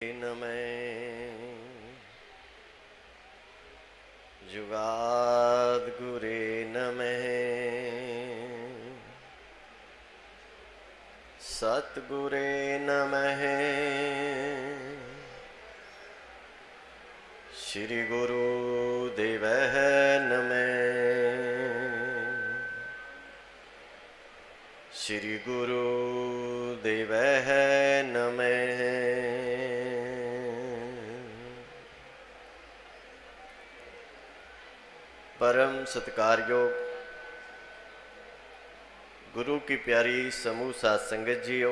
नमः जुगाद्गुरे नमः सद्गुरे नमः श्री गुरुदेवः नमः श्री गुरुदेवः नमः। परम सत्कारयोग गुरु की प्यारी समूह साध संगत जीओ,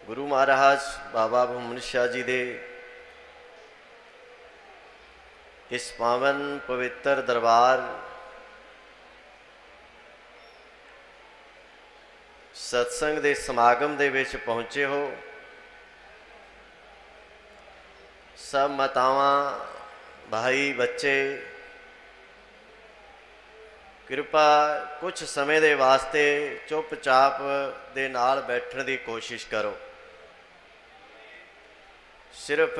गुरु महाराज बाबा भूमन शाह जी दे इस पावन पवित्र दरबार सत्संग दे समागम दे विच पहुंचे हो। सब मातावां भाई बच्चे कृपा कुछ समय दे वास्ते चुपचाप दे नाल बैठण दी कोशिश करो। सिर्फ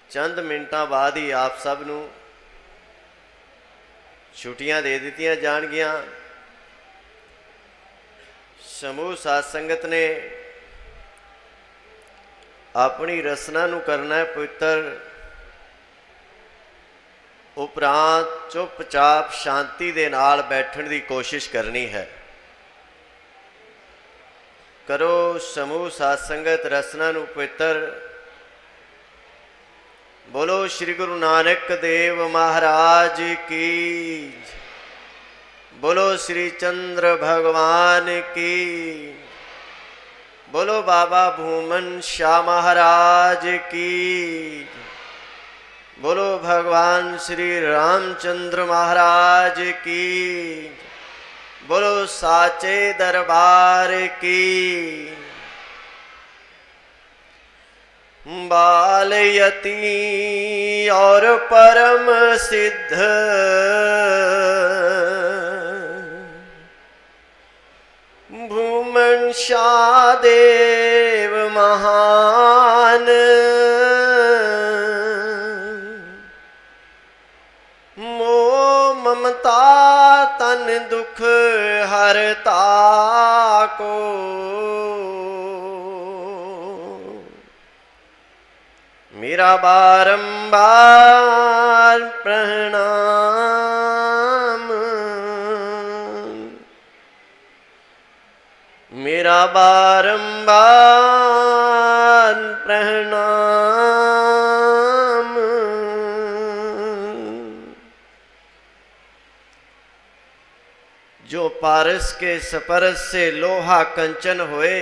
चंद मिनटां बाद ही आप सब नूं छुट्टियां दे दित्तियां जाणगियां। समूह साध संगत ने अपनी रसना नूं करना है पवित्र, उपरांत चुपचाप शांति दे नाल बैठण दी कोशिश करनी है। करो समूह साध संगत रसना नूं पवित्र। बोलो श्री गुरु नानक देव महाराज की, बोलो श्री चंद्र भगवान की, बोलो बाबा भूमन शाह महाराज की, बोलो भगवान श्री रामचंद्र महाराज की, बोलो साचे दरबार की। बाल यती और परम सिद्ध भूमन शाह देव महान, मोह ममता तन दुख हरता को, मेरा बारंबार प्रणाम, मेरा बारंबार प्रणाम। जो पारस के स्पर्श से लोहा कंचन होए,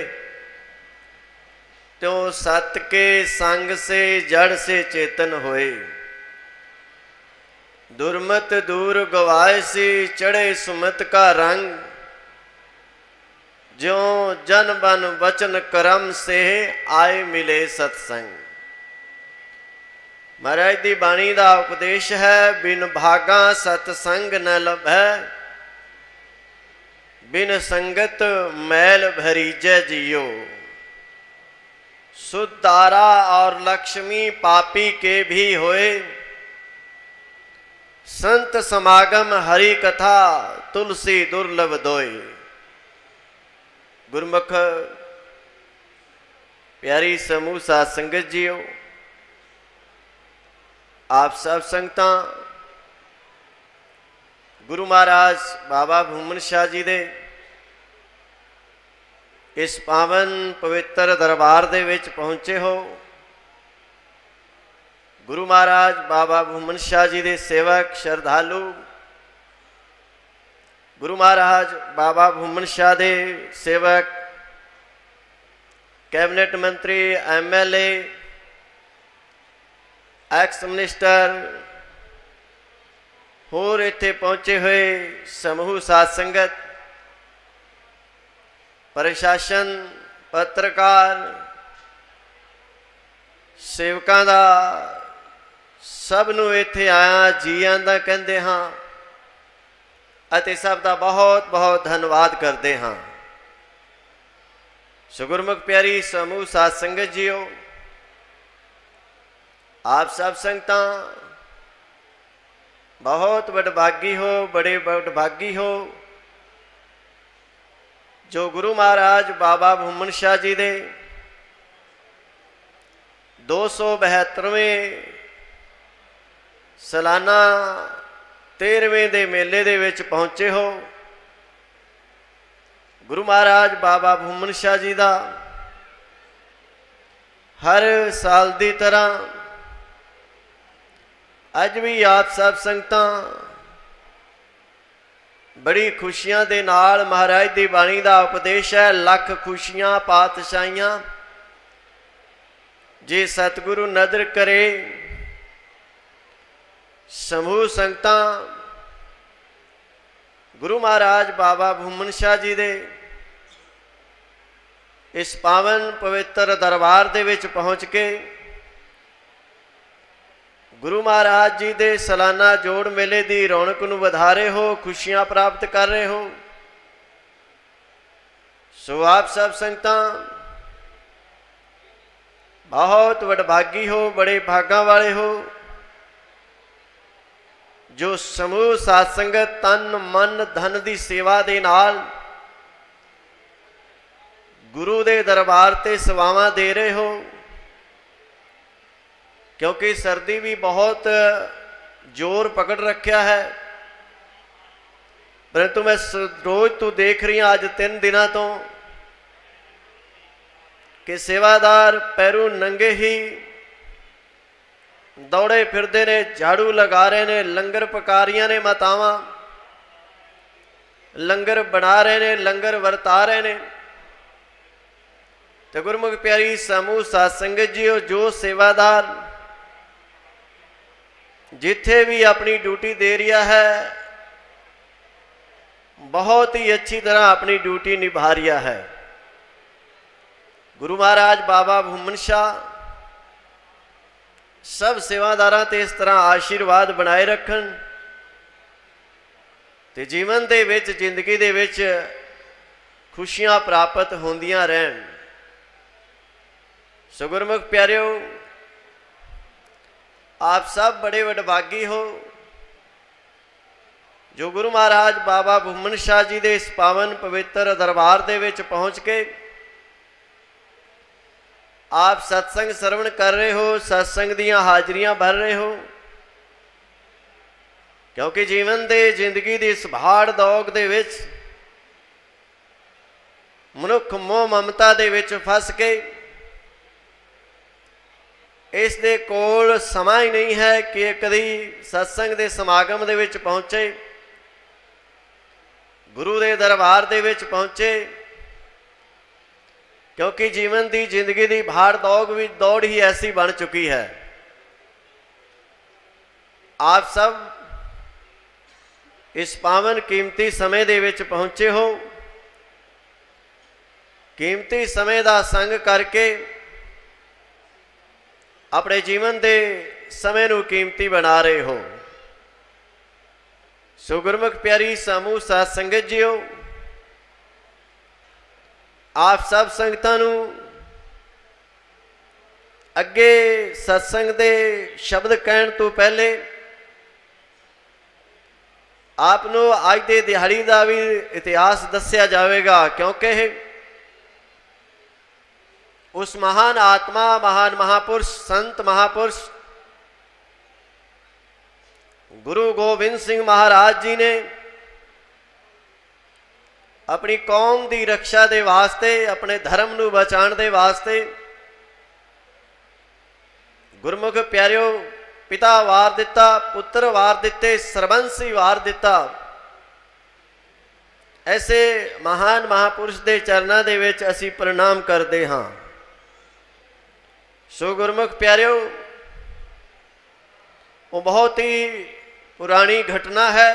तो सत के संग से जड़ से चेतन होए। दुर्मत दूर गवाए सी चढ़े सुमत का रंग, जो जन बन वचन करम से आए मिले सत्संग। महाराज दी बाणी दा उपदेश है, बिन भागा सत्संग न लभै, बिन संगत मैल भरीजै जियो। सुदारा और लक्ष्मी पापी के भी होए, संत समागम हरि कथा तुलसी दुर्लभ दोए। गुरमुख प्यारी समूह साध संगत जीओ, आप सब संगतां गुरु महाराज बाबा भूमन शाह जी दे इस पावन पवित्र दरबार दे विच पहुंचे हो। गुरु महाराज बाबा भूमन शाह जी दे सेवक श्रद्धालु, गुरु महाराज बाबा भूमन शाह दे सेवक, कैबिनेट मंत्री, MLA, एक्स मिनिस्टर, होर इत्थे पहुंचे हुए समूह साध संगत, प्रशासन, पत्रकार, सेवकां दा सब नूं इत्थे आया जी आंदा कहंदे हां। अते सब का बहुत बहुत धन्यवाद करते हाँ। सुगुरमुख प्यारी समूह साध संगत जीओ, आप सब संगतां बहुत वडभागी हो, बड़े वडभागी हो जो गुरु महाराज बाबा भूमन शाह जी दे 272वें सालाना 13वें दे मेले दे विच पहुंचे हो। गुरु महाराज बाबा भूमन शाह जी का हर साल की तरह अज भी आप सब संगतां बड़ी खुशियां दे नाल महाराज की बाणी का उपदेश है। लख खुशियां पातशाहियां जे सतगुरु नदर करे। समूह संगतां गुरु महाराज बाबा भूमन शाह जी दे इस पावन पवित्र दरबार दे विच पहुँच के गुरु महाराज जी दे सालाना जोड़ मेले की रौनक नूं वधा रहे हो, खुशियां प्राप्त कर रहे हो। सो आप सब संगतां बहुत वडभागी हो, बड़े भागां वाले हो जो समूह साध संगत तन मन धन की सेवा दे नाल गुरु दे दरबार ते सेवावां दे रहे हो। क्योंकि सर्दी भी बहुत जोर पकड़ रखा है, परंतु मैं रोज तो देख रही हूँ अज 3 दिनों तो कि सेवादार पैरों नंगे ही दौड़े फिरते ने, झाड़ू लगा रहे ने, लंगर पका रही ने मातावां, लंगर बना रहे ने, लंगर वरता रहे ने। तो गुरमुख प्यारी समूह साध संगत जी जो सेवादार जिथे भी अपनी ड्यूटी दे रहा है बहुत ही अच्छी तरह अपनी ड्यूटी निभा रहा है। गुरु महाराज बाबा भूमन शाह सब सेवादारां ते इस तरह आशीर्वाद बनाए रखन ते जीवन दे विच जिंदगी दे विच खुशियां प्राप्त होंदियां रहन। सो गुरमुख प्यारिओ, आप सब बड़े वडभागी हो जो गुरु महाराज बाबा भूमन शाह जी दे इस पावन पवित्र दरबार दे विच पहुँच के आप सत्संग सरवण कर रहे हो, सत्संग दीयां हाजरियां भर रहे हो। क्योंकि जीवन दे जिंदगी दी इस भाड़ दौड़ दे विच मनुख मोह ममता दे विच फस के इस दे कोल समा ही नहीं है कि कदी सत्संग दे समागम दे विच पहुंचे, गुरु दे दरबार दे विच पहुंचे। क्योंकि जीवन की जिंदगी की भाड़ दौड़ ही ऐसी बन चुकी है। आप सब इस पावन कीमती समय दे विच पहुंचे हो, कीमती समय का संग करके अपने जीवन के समय नूं कीमती बना रहे हो। सो गुरमुख प्यारी समूह साध संगत जीओ, आप सब संगतां नूं अगे सत्संग दे शब्द कहण तो पहले आपनों अज दे दिहाड़ी का भी इतिहास दस्या जाएगा। क्योंकि उस महान आत्मा, महान महापुरुष, संत महापुरुष गुरु गोबिंद सिंह महाराज जी ने अपनी कौम की रक्षा के वास्ते, अपने धर्म नूं बचाने के वास्ते गुरमुख प्यारिओ पिता वार दिता, पुत्र वार दिते, सरबंसी वार दिता। ऐसे महान महापुरुष के चरणों के विच असीं प्रणाम करते हाँ। सो गुरमुख प्यारिओ, वो बहुत ही पुरानी घटना है।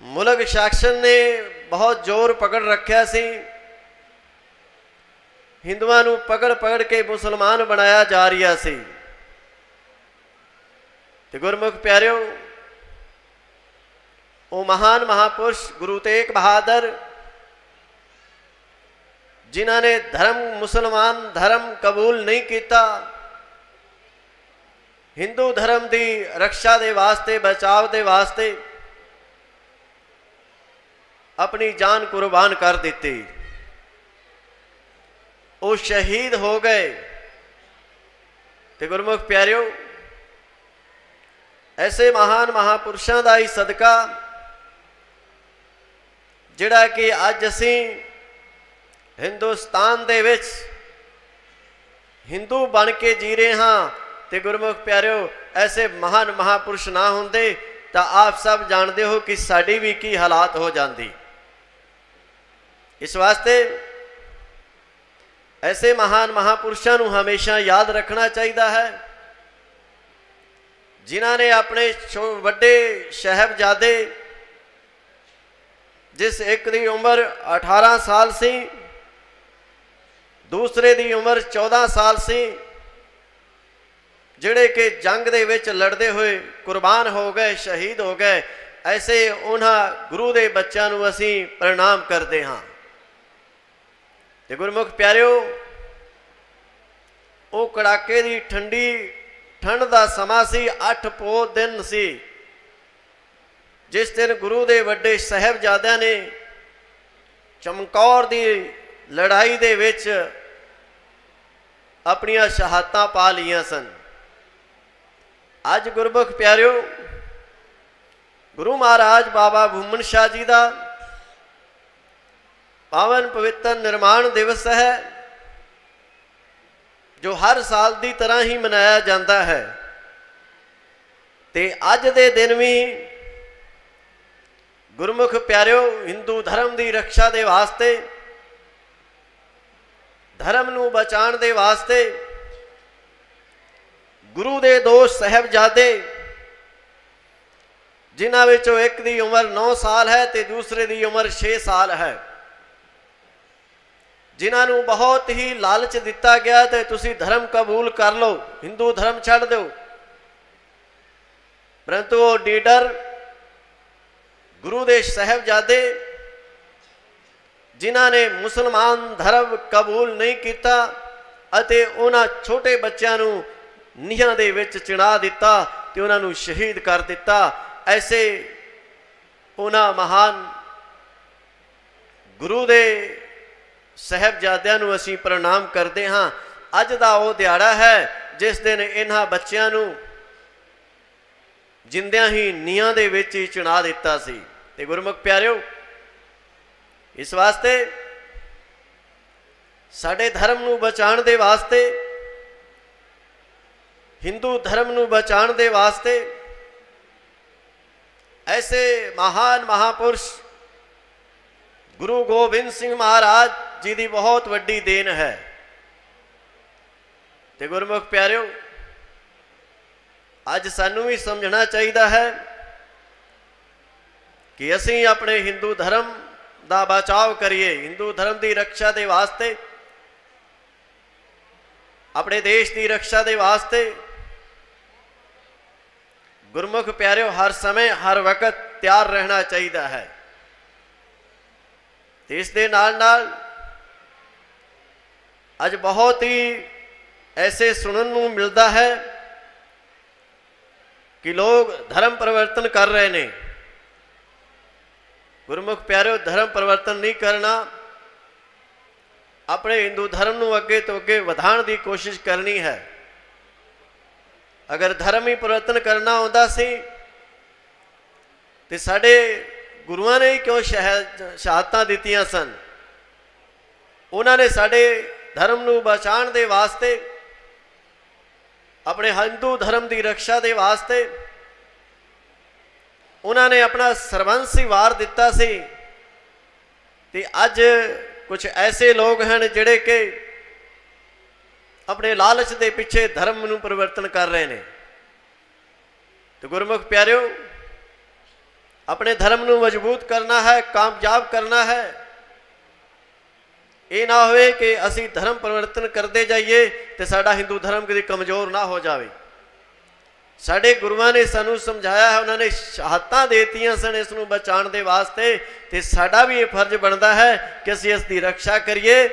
मुलक शासन ने बहुत जोर पकड़ रखा सी, हिंदुआं नूं पकड़ पकड़ के मुसलमान बनाया जा रहा सी। ते गुरमुख प्यारिओ, वो महान महापुरुष गुरु तेग बहादुर जिन्हां ने धर्म मुसलमान धर्म कबूल नहीं किया, हिंदू धर्म की रक्षा के वास्ते बचाव के वास्ते अपनी जान कुर्बान कर दी, वो शहीद हो गए। तो गुरमुख प्यारियो, ऐसे महान महापुरुषों का ही सदका जिहड़ा कि अज असी हिंदुस्तान दे विच हिंदू बन के जी रहे हाँ। तो गुरमुख प्यारियो, ऐसे महान महापुरुष ना होंदे तो आप सब जानते हो कि साड़ी भी की हालात हो जाती। इस वास्ते ऐसे महान महापुरुषों को हमेशा याद रखना चाहिए है, जिन्हों ने अपने वड्डे साहिबजादे, जिस एक की उम्र 18 साल सी, दूसरे की उम्र 14 साल सी, जिहड़े कि जंग दे विच लड़ते हुए कुर्बान हो गए, शहीद हो गए, ऐसे उन्हां गुरु के बच्चों को असी प्रणाम करते हाँ। तो गुरमुख प्यारियो, वो कड़ाके की ठंडी ठंड का समा सी, 8 पो दिन सी, जिस दिन गुरु के वड्डे साहिबजादियां ने चमकौर की लड़ाई दे विच अपनियां शहादतां पा लियां सन। अज गुरमुख प्यारियो, गुरु महाराज बाबा भूमन शाह जी का पावन पवित्र निर्माण दिवस है, जो हर साल की तरह ही मनाया जाता है। ते अज दे दिन भी गुरमुख प्यारियो, हिंदू धर्म की रक्षा के वास्ते, धर्म नूं बचाण दे वास्ते गुरु दे 2 साहिबजादे, जिन्हां विचों एक की उम्र 9 साल है तो दूसरे की उम्र 6 साल है, जिन्होंने बहुत ही लालच दिता गया तो तुसी धर्म कबूल कर लो, हिंदू धर्म छड़ दो, परंतु वो लीडर गुरु दे साहिबजादे, जिन्होंने मुसलमान धर्म कबूल नहीं किया, अते उन्हां छोटे बच्चों को नीहां दे विच चिणा दिता ते उन्हां शहीद कर दिता। ऐसे उन्हां महान गुरु दे साहिबजादियां नूं असीं प्रणाम करते हाँ। अज दा वो दिहाड़ा है जिस दिन इन्हां बच्चों को जिंदियां ही नीहां दे विच ही चिणा दिता सी। ते गुरमुख प्यारियो, इस वास्ते साडे धर्म नूं बचाण दे वास्ते, हिंदू धर्म नूं बचाण दे वास्ते ऐसे महान महापुरुष गुरु गोबिंद सिंह महाराज जी की बहुत वड्डी देन है। ते गुरमुख प्यारियो, अज सानू भी समझना चाहिए है कि असी अपने हिंदू धर्म का बचाव करिए, हिंदू धर्म की रक्षा के वास्ते, अपने देश की रक्षा के वास्ते गुरमुख प्यारियो हर समय हर वक्त तैयार रहना चाहिए है। इस दे नाल नाल अज बहुत ही ऐसे सुनने को मिलता है कि लोग धर्म परिवर्तन कर रहे हैं। गुरमुख प्यारियो, धर्म परिवर्तन नहीं करना, अपने हिंदू धर्म को अगे तो अगे वधाण की कोशिश करनी है। अगर धर्म ही परिवर्तन करना होता सी तो साडे गुरुआं ने क्यों शहादतां दित्तियां सन। उन्होंने साडे धर्म नूं बचाण दे वास्ते, अपने हिंदू धर्म की रक्षा के वास्ते उन्होंने अपना सरबंस ही वार दिता सी। ते अज कुछ ऐसे लोग हैं जिहड़े कि अपने लालच के पिछे धर्म नूं परिवर्तन कर रहे हैं। तो गुरमुख प्यारियो, अपने धर्म नूं मजबूत करना है, कामयाब करना है। ये ना होए कि असी धर्म परिवर्तन करते जाइए तो साडा हिंदू धर्म कभी कमज़ोर ना हो जाए। साडे गुरुआं ने सानू समझाया है, उन्होंने शहादतां देतियां सन इसनूं बचाण दे वास्ते, ते साडा भी ये फर्ज बनता है कि असी इसकी रक्षा करिए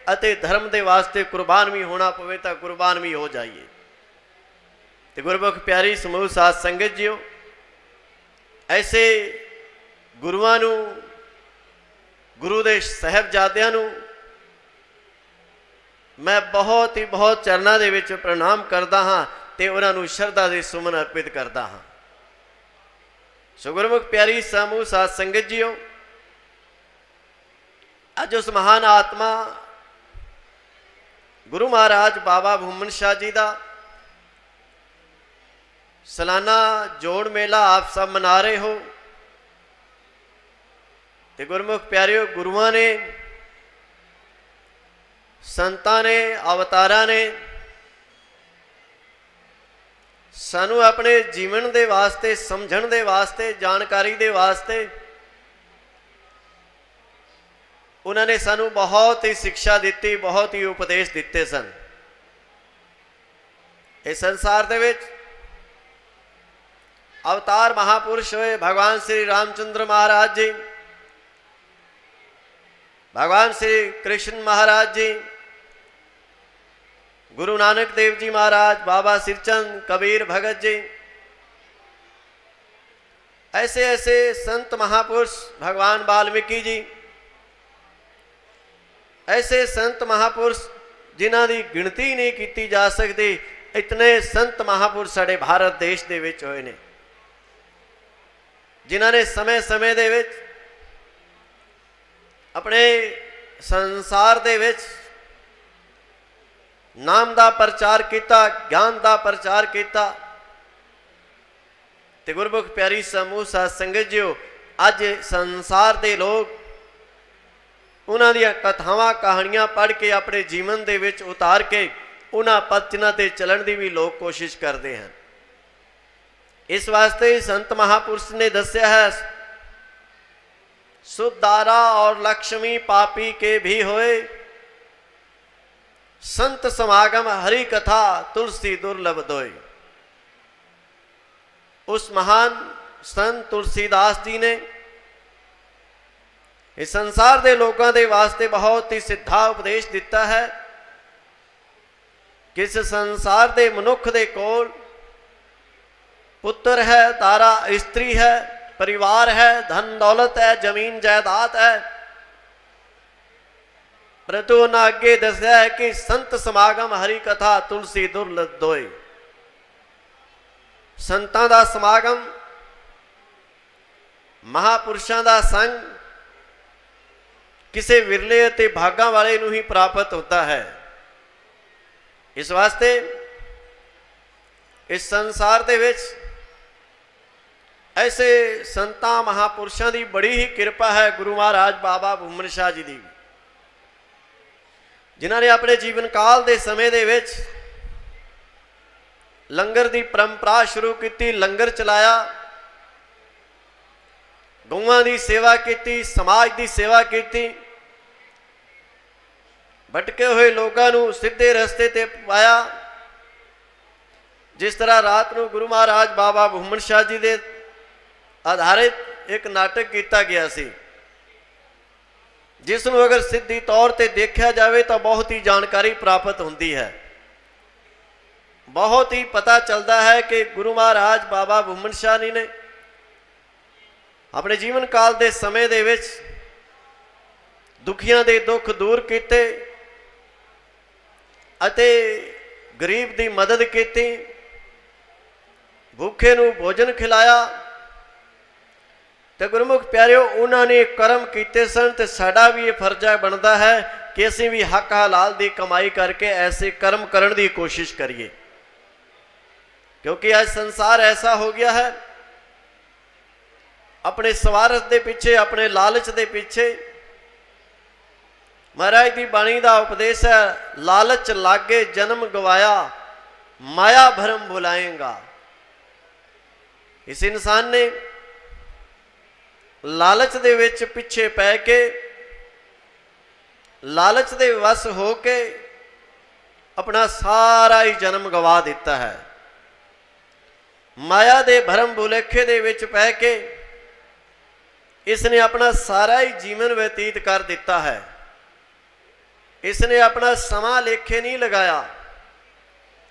ਅਤੇ धर्म के वास्ते कुर्बान भी होना पवे तो कुर्बान भी हो जाइए। तो गुरमुख प्यारी समूह साध संगत जीओ, ऐसे गुरुआं नूं, गुरु के साहिबजादियां नूं मैं बहुत ही बहुत चरणों के विच प्रणाम करता हाँ ते उन्हां नूं शरधा दे सुमन अर्पित करता हाँ। सो गुरमुख प्यारी समूह साध संगत जीओ, अज उस महान आत्मा गुरु महाराज बाबा भूमन शाह जी का सालाना जोड़ मेला आप सब मना रहे हो। ते गुरमुख प्यारिओ, गुरुआं ने, संतां ने, अवतारां ने सानू अपने जीवन के वास्ते, समझण दे वास्ते, जानकारी दे वास्ते उन्होंने सानू बहुत ही शिक्षा दी, बहुत ही उपदेश दिते सन। इस संसार दे विच अवतार महापुरुष होए भगवान श्री रामचंद्र महाराज जी, भगवान श्री कृष्ण महाराज जी, गुरु नानक देव जी महाराज, बाबा सिरचंद, कबीर भगत जी, ऐसे ऐसे संत महापुरुष, भगवान वाल्मीकि जी, ऐसे संत महापुरुष जिन्हां दी गिनती नहीं की जा सकती। इतने संत महापुरुष साडे भारत देश दे विच होए ने, जिन्हां ने समय समय दे विच अपने संसार दे विच नाम दा प्रचार किया, ज्ञान दा प्रचार किया। ते गुरमुख प्यारी समूह साध संगत जीओ, अज संसार दे लोग उन्हां दी कथावां कहानियां पढ़ के अपने जीवन दे विच उतार के उन्हां पद ते चलण दी भी लोग कोशिश करते हैं। इस वास्ते संत महापुरुष ने दस्या है, सुदारा और लक्ष्मी पापी के भी होए, संत समागम हरि कथा तुलसी दुर्लभ दोय। उस महान संत तुलसीदास जी ने इस संसार के लोगों के वास्ते बहुत ही सीधा उपदेश दिता है कि इस संसार के मनुख के कोल पुत्र है, तारा स्त्री है, परिवार है, धन दौलत है, जमीन जायदाद है, परंतु उन्हें अगे दस्या है कि संत समागम हरि कथा तुलसी दुर्लभ दोय। संतां दा समागम, महापुरुषों का संग किसी विरले ते भागा वाले नूं ही प्राप्त होता है। इस वास्ते इस संसार दे विच ऐसे संतां महापुरुषों की बड़ी ही कृपा है। गुरु महाराज बाबा भूमन शाह जी की, जिन्होंने अपने जीवन काल के समय दे विच लंगर की परंपरा शुरू की, लंगर चलाया, गौवां की सेवा की, समाज की सेवा की, भटके हुए लोगों को सीधे रस्ते ते पाया। जिस तरह रात को गुरु महाराज बाबा भूमन शाह जी के आधारित एक नाटक किया गया सी, जिसनों अगर सीधी तौर पर देखा जाए तो बहुत ही जानकारी प्राप्त होती है। बहुत ही पता चलता है कि गुरु महाराज बाबा भूमन शाह जी ने अपने जीवन काल के समय दे विच दुखियां दे दुख दूर किए, अते गरीब की मदद की, भूखे नूं भोजन खिलाया। तो गुरमुख प्यारिओ, उन्होंने कर्म किए सन, तो साडा भी ये फर्जा बनता है कि असीं भी हक हलाल की कमाई करके ऐसे कर्म करने की कोशिश करिए, क्योंकि आज संसार ऐसा हो गया है, अपने स्वार्थ के पीछे, अपने लालच के पीछे। महाराज की बाणी का उपदेश है, लालच लागे जन्म गवाया, माया भरम बुलाएगा। इस इंसान ने लालच दे विच पिछे पै के, लालच दे वस हो के अपना सारा ही जन्म गवा दिता है। माया दे भरम भुलेखे दे विच पै के इसने अपना सारा ही जीवन व्यतीत कर दिता है। इसने अपना समा लेखे नहीं लगाया।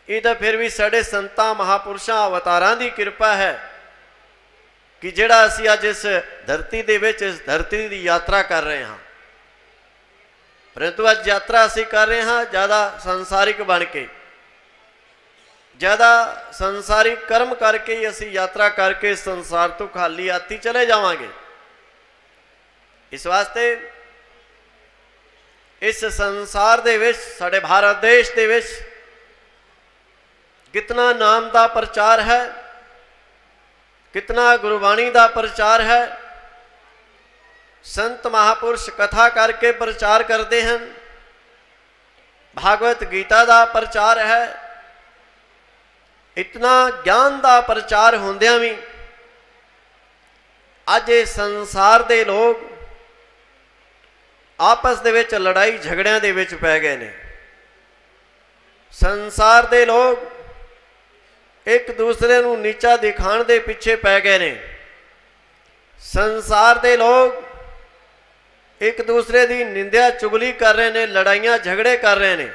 ये तो फिर भी साढ़े संतां महापुरुषां अवतारां दी कृपा है कि जिहड़ा असीं अज इस धरती दे विच इस धरती दी यात्रा कर रहे हैं। परंतु अज यात्रा असीं कर रहे हैं ज़्यादा संसारिक बन के, ज़्यादा संसारिक कर्म करके ही असीं यात्रा करके संसार तो खाली हाथी चले जावांगे। इस वास्ते इस संसार दे विच साडे भारत देश दे विच कितना नाम का प्रचार है, कितना गुरबाणी का प्रचार है। संत महापुरुष कथा करके प्रचार करते हैं, भागवत गीता का प्रचार है। इतना ज्ञान का प्रचार होंदियां भी अज संसार दे लोग आपस दे विच लड़ाई झगड़ियां दे विच पै गए ने। संसार दे लोग एक दूसरे नूं नीचा दिखाण दे पिछे पै गए ने। संसार दे लोग एक दूसरे की निंदा चुगली कर रहे ने, लड़ाइयां झगड़े कर रहे ने।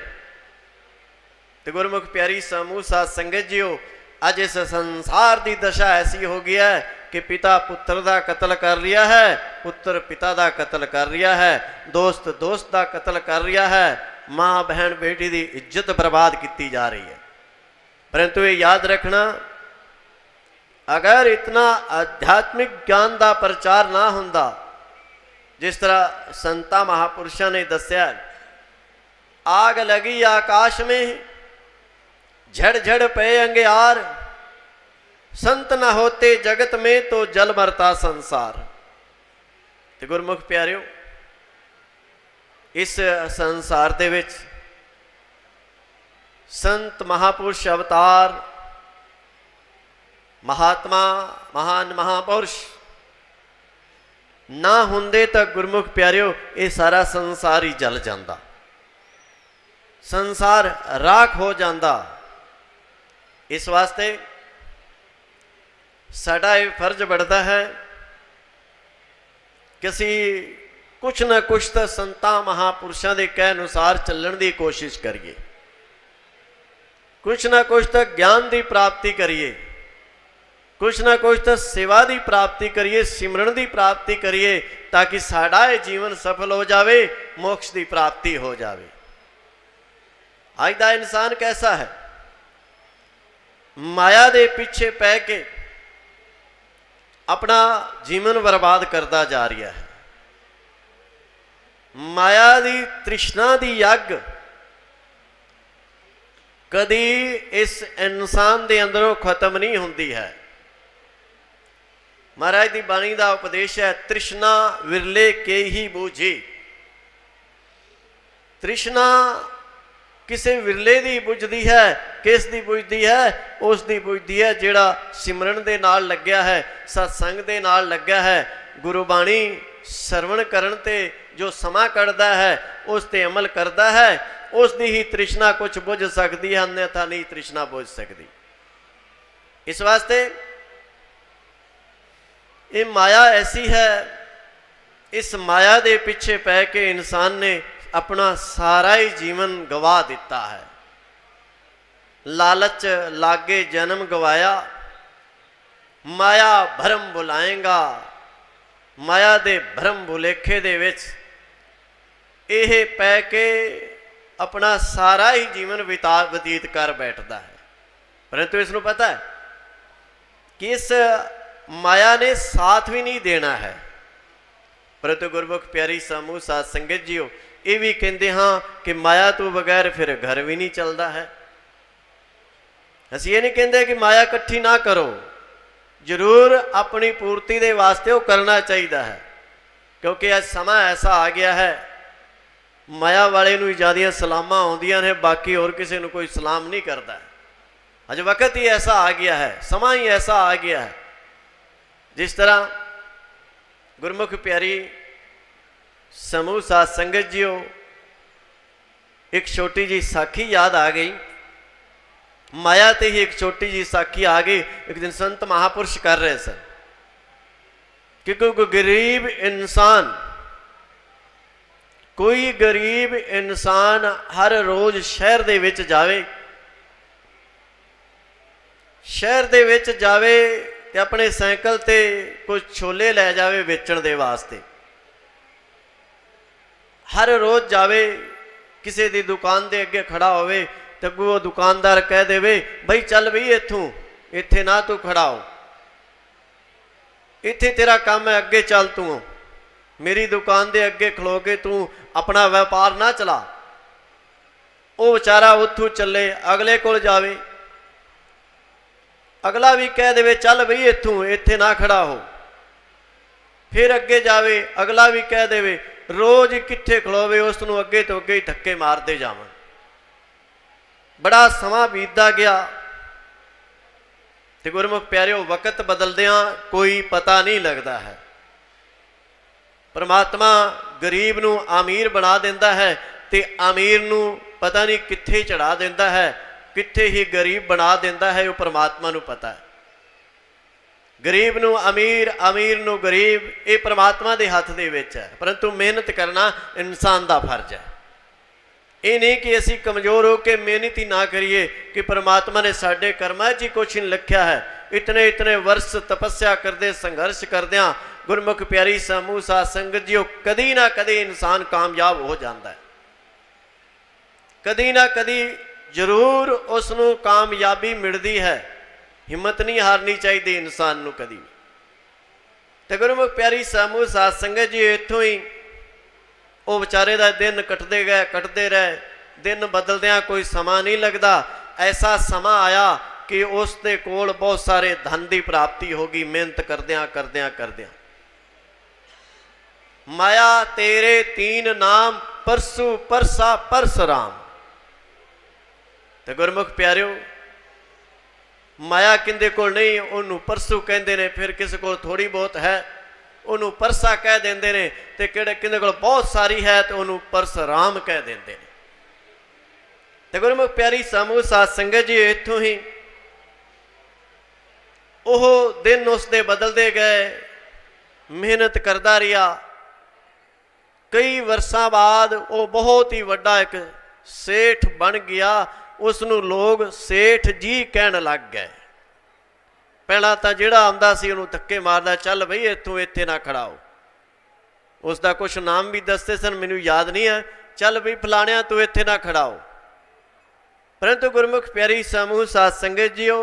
तो गुरमुख प्यारी समूह साध संगत जीओ, अज इस संसार की दशा ऐसी हो गई है कि पिता पुत्र का कत्ल कर लिया है, पुत्र पिता का कत्ल कर लिया है, दोस्त दोस्त का कत्ल कर लिया है, माँ बहन बेटी की इज्जत बर्बाद की जा रही है। परंतु ये याद रखना, अगर इतना आध्यात्मिक ज्ञान का प्रचार ना होंदा, जिस तरह संता महापुरुषों ने दस्या, आग लगी आकाश में झड़ झड़ पे अंगियार, संत न होते जगत में तो जल मरता संसार। तो गुरमुख प्यारियो, इस संसार दे विच संत महापुरुष अवतार महात्मा महान महापुरुष ना होंदे तो गुरमुख प्यारियो ये सारा संसार ही जल जाता, संसार राख हो जाता। इस वास्ते साडा ये फर्ज बढ़ता है कि असी कुछ ना कुछ तो संतां महापुरुषों के कह अनुसार चलण की कोशिश करिए, कुछ ना कुछ तो ज्ञान की प्राप्ति करिए, कुछ ना कुछ तो सेवा की प्राप्ति करिए, सिमरन की प्राप्ति करिए, ताकि साडा ये जीवन सफल हो जाए, मोक्ष की प्राप्ति हो जाए। आज का इंसान कैसा है? माया दे पीछे पै के अपना जीवन बर्बाद करता जा रहा है। माया दी तृष्णा दी अग कदी इस इंसान दे अंदरों खत्म नहीं होंदी है। महाराज दी बाणी का उपदेश है, तृष्णा विरले के ही बूझी। तृष्णा किसी विरले की बुझदी है, किस दी बुझदी है? उस दी बुझदी है जिहड़ा सिमरन दे नाल लग्या है, सत्संग दे नाल लग्या है, गुरबाणी सरवण करन ते जो समा कढ़दा है उस ते अमल करता है, उस दी ही तृष्णा कुछ बुझ सकती है, अन्यथा नहीं तृष्णा बुझ सकती। इस वास्ते ये माया ऐसी है, इस माया दे पीछे पै के इंसान ने अपना सारा ही जीवन गवा दिता है। लालच लागे जन्म गवाया, माया भरम बुलाएगा, माया दे भरम भुलेखे दे विच यह पै के अपना सारा ही जीवन व्यतीत कर बैठता है। परंतु इसनों पता है कि इस माया ने साथ भी नहीं देना है। परंतु गुरमुख प्यारी समूह साध संगत जीओ, ये भी कहते हाँ कि माया तो बगैर फिर घर भी नहीं चलता है। असीं ये नहीं कहते कि माया इकट्ठी ना करो, जरूर अपनी पूर्ति के वास्ते वो करना चाहिए है, क्योंकि आज समा ऐसा आ गया है, माया वाले नूं ज़्यादा सलामां आउंदियां ने, बाकी और किसी को कोई सलाम नहीं करता है। अज वक्त ही ऐसा आ गया है, समा ही ऐसा आ गया है। जिस तरह गुरमुख प्यारी समूह साध संगत जीओ, एक छोटी जी साखी याद आ गई, माया ते ही एक छोटी जी साखी आ गई। एक दिन संत महापुरुष कर रहे सन कि कोई गरीब इंसान कोई गरीब इंसान हर रोज शहर दे विच जावे, शहर दे विच जावे ते अपने साइकिल ते कुछ छोले लै जावे बेचण दे वास्ते, हर रोज जावे किसी दी दुकान दे अगे खड़ा होवे ते अगों वो दुकानदार कह देवे बई चल बई इत्थों, इत्थे ना तू खड़ा हो, इत्थे तेरा काम है, अगे चल तू, मेरी दुकान दे अगे खलो के तू अपना व्यापार ना चला। वो बेचारा उथों चले अगले कोल जावे, अगला भी कह देवे चल बई इत्थों, इत्थे ना खड़ा हो, फिर अगे जावे अगला भी कह देवे, रोज कित्थे खलोवे उसनूं अगे तो अगे ही धक्के मारते जावन। बड़ा समा बीतदा गया ते गुरमुख प्यारिओ वक्त बदलदियां कोई पता नहीं लगता है। परमात्मा गरीब नूं अमीर बना देंदा है ते अमीर नूं पता नहीं कित्थे चढ़ा देंदा है, कित्थे ही गरीब बना देंदा है, वो परमात्मा नूं पता है। गरीब नूं अमीर, अमीर नूं गरीब, ये परमात्मा दे हथ दे विच है, परंतु मेहनत करना इंसान दा फर्ज है। ये नहीं कि असी कमज़ोर हो के मेहनत ही ना करिए कि परमात्मा ने साडे कर्मां च ही कुछ नहीं लिखिया है। इतने इतने वर्ष तपस्या करदे संघर्ष करदियां गुरमुख प्यारी समूह साध संगत जीओ कदी ना कदी इंसान कामयाब हो जाता है, कदी ना कदी जरूर उसनूं कामयाबी मिलती है। हिम्मत नहीं हारनी चाहिए इंसान नूं कदी। तो गुरमुख प्यारी समूह साध संगत जी इत्थों ही वो बेचारे का दिन कटते गए, कटते रहे, दिन बदलदियां कोई समा नहीं लगता। ऐसा समा आया कि उसके कोल बहुत सारे धन की प्राप्ति होगी मेहनत करदियां करदियां करदियां। माया तेरे तीन नाम परसू परसा परसराम। तो गुरमुख प्यारिओ माया किंदे कोल नहीं, उन्होंने परसू कहते हैं, फिर किसी को थोड़ी बहुत है उन्होंने परसा कह देंगे ने, तो किहड़े किंदे कोल बहुत सारी है तो उन्होंने परसराम कह देंगे। तो गुरमुख प्यारी समूह साध संगत जी इत्थों ही ओह दिन उसदे बदलते गए, मेहनत करता रहा। कई वर्षों बाद वो बहुत ही वड्डा एक सेठ बन गया, उसनूं लोग सेठ जी कहन लग गए। पहला तो जिहड़ा आंदा सी उहनूं धक्के मारदा, चल बई इत्थों इत्थे ना खड़ा हो, उसका कुछ नाम भी दसते सन, मैनूं याद नहीं है, चल बई फलाणिया तू इत्थे ना खड़ा हो। परंतु गुरमुख प्यारी समूह साध संगत जीओ